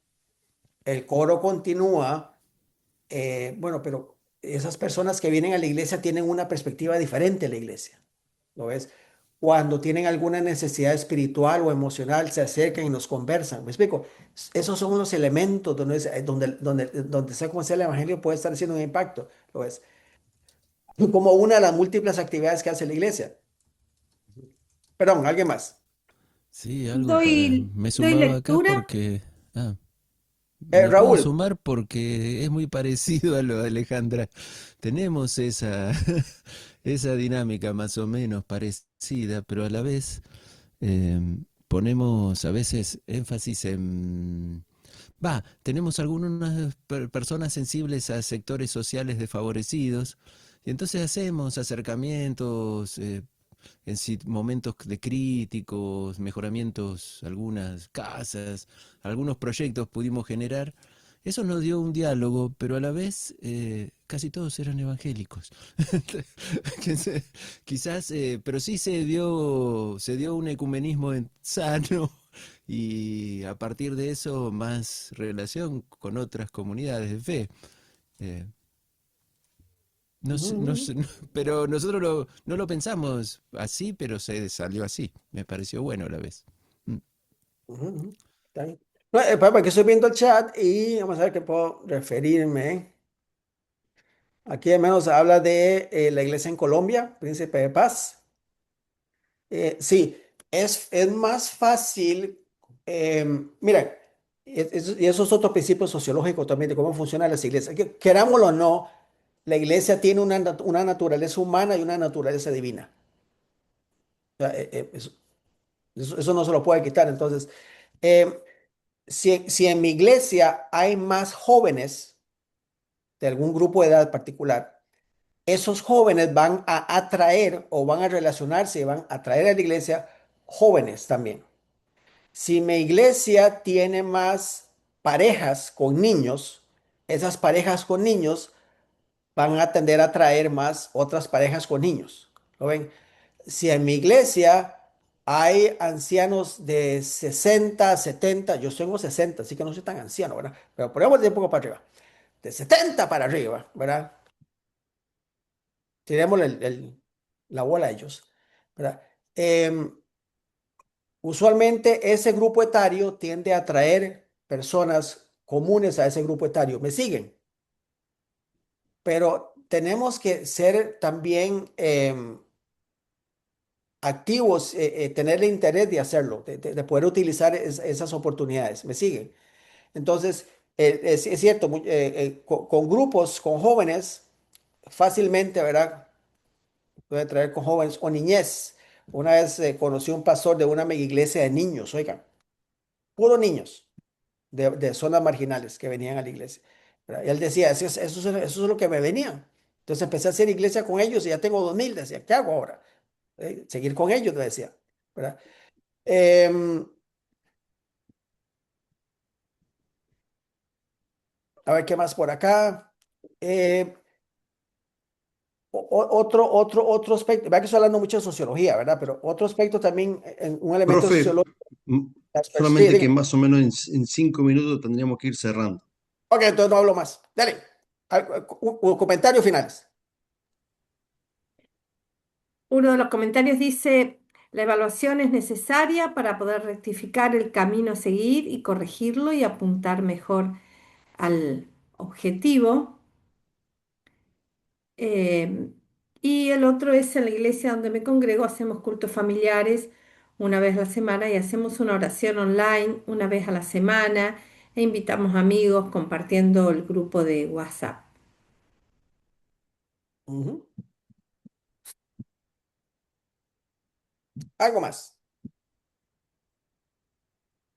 el coro continúa, bueno, pero esas personas que vienen a la iglesia tienen una perspectiva diferente de la iglesia. ¿Lo ves? Cuando tienen alguna necesidad espiritual o emocional, se acercan y nos conversan. ¿Me explico? Esos son unos elementos donde sea como sea el evangelio puede estar haciendo un impacto. ¿Lo ves? Como una de las múltiples actividades que hace la iglesia. Perdón, ¿alguien más? sí, algo para... Doy, Me doy sumaba acá lectura. porque... Ah, me puedo Raúl. sumar porque es muy parecido a lo de Alejandra. Tenemos esa, esa dinámica más o menos parecida, pero a la vez ponemos a veces énfasis en... Va, tenemos algunas personas sensibles a sectores sociales desfavorecidos y entonces hacemos acercamientos en momentos de críticos, mejoramientos, algunas casas, algunos proyectos pudimos generar. Eso nos dio un diálogo, pero a la vez casi todos eran evangélicos. Quizás, pero sí se dio un ecumenismo sano y a partir de eso más relación con otras comunidades de fe. Eh, no sé, no Ujú, sé, pero nosotros no lo pensamos así, pero se salió así. Me pareció bueno a la vez. Mm. ujú, ujú. Está bien. No, que estoy viendo el chat y vamos a ver qué puedo referirme. Aquí al menos habla de la iglesia en Colombia, Príncipe de Paz. Sí, es más fácil. Mira, y eso es otro principio sociológico también de cómo funcionan las iglesias. Querámoslo o no, la iglesia tiene una naturaleza humana y una naturaleza divina. O sea, eso no se lo puede quitar. Entonces, eh, si en mi iglesia hay más jóvenes de algún grupo de edad particular, esos jóvenes van a atraer o van a relacionarse y van a atraer a la iglesia jóvenes también. Si mi iglesia tiene más parejas con niños, esas parejas con niños van a tender a atraer más otras parejas con niños. ¿Lo ven? Si en mi iglesia hay ancianos de 60, 70, yo tengo 60, así que no soy tan anciano, ¿verdad? Pero ponemos de un poco para arriba, de 70 para arriba, ¿verdad? Tiremos la bola a ellos, ¿verdad? Usualmente ese grupo etario tiende a atraer personas comunes a ese grupo etario. ¿Me siguen? Pero tenemos que ser también activos, tener el interés de hacerlo, de poder utilizar esas oportunidades. ¿Me siguen? Entonces, es cierto, con grupos, con jóvenes, fácilmente, ¿verdad? Puede traer con jóvenes o niñez. Una vez conocí un pastor de una mega iglesia de niños, oigan, puros niños de zonas marginales que venían a la iglesia. ¿Verdad? Y él decía, eso es lo que me venía. Entonces empecé a hacer iglesia con ellos y ya tengo 2000. Decía, ¿qué hago ahora? Seguir con ellos, me decía. ¿Verdad? Em, a ver, ¿qué más por acá? Eh, otro aspecto, vea que estoy hablando mucho de sociología, ¿verdad? Pero otro aspecto también, un elemento Profe, sociológico. Sí, solamente que dígame. más o menos en 5 minutos tendríamos que ir cerrando. Ok, entonces no hablo más. Dale, comentarios finales. Uno de los comentarios dice, la evaluación es necesaria para poder rectificar el camino a seguir y corregirlo y apuntar mejor al objetivo. Eh, y el otro es en la iglesia donde me congrego, hacemos cultos familiares una vez a la semana y hacemos una oración online una vez a la semana e invitamos amigos compartiendo el grupo de WhatsApp. Ujú. Algo más.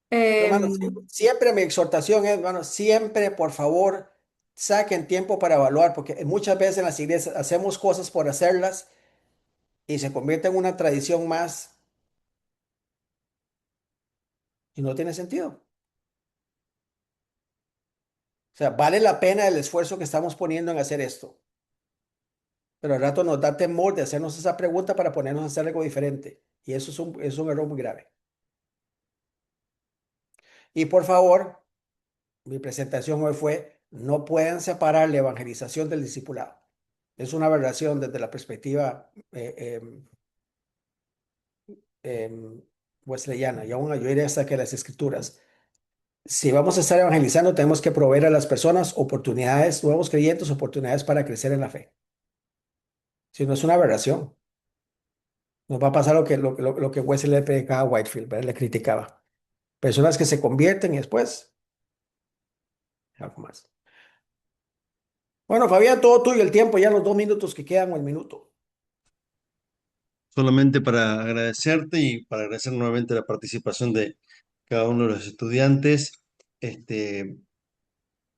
Hermano, Em, siempre mi exhortación es, hermano, siempre, por favor, saquen tiempo para evaluar, porque muchas veces en las iglesias hacemos cosas por hacerlas y se convierte en una tradición más y no tiene sentido. O sea, vale la pena el esfuerzo que estamos poniendo en hacer esto, pero al rato nos da temor de hacernos esa pregunta para ponernos a hacer algo diferente. Y eso es un error muy grave. Y por favor, mi presentación hoy fue, no pueden separar la evangelización del discipulado. Es una aberración desde la perspectiva wesleyana, y aún yo iría hasta que las escrituras. Si vamos a estar evangelizando, tenemos que proveer a las personas oportunidades, nuevos creyentes, oportunidades para crecer en la fe. Si no es una aberración, nos va a pasar lo que Wesley le predicaba a Whitefield, ¿verdad? Le criticaba. Personas que se convierten y después, algo más. Bueno, Fabián, todo tuyo el tiempo, ya los 2 minutos que quedan o el minuto. Solamente para agradecerte y para agradecer nuevamente la participación de cada uno de los estudiantes. Este,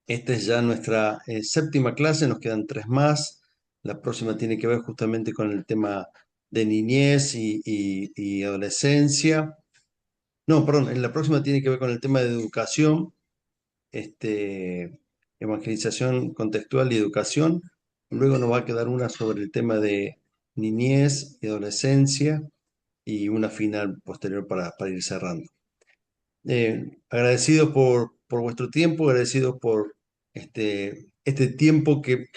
esta es ya nuestra séptima clase, nos quedan tres más. La próxima tiene que ver justamente con el tema de niñez y adolescencia. No, perdón, en la próxima tiene que ver con el tema de educación, evangelización contextual y educación. Luego nos va a quedar una sobre el tema de niñez y adolescencia y una final posterior para ir cerrando. Agradecidos por vuestro tiempo, agradecidos por este tiempo que,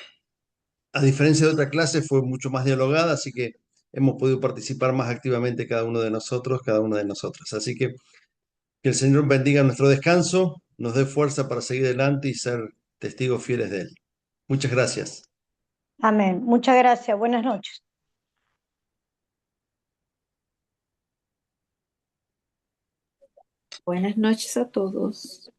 a diferencia de otra clase, fue mucho más dialogada, así que hemos podido participar más activamente cada uno de nosotros, cada una de nosotras. Así que el Señor bendiga nuestro descanso, nos dé fuerza para seguir adelante y ser testigos fieles de Él. Muchas gracias. Amén. Muchas gracias. Buenas noches. Buenas noches a todos.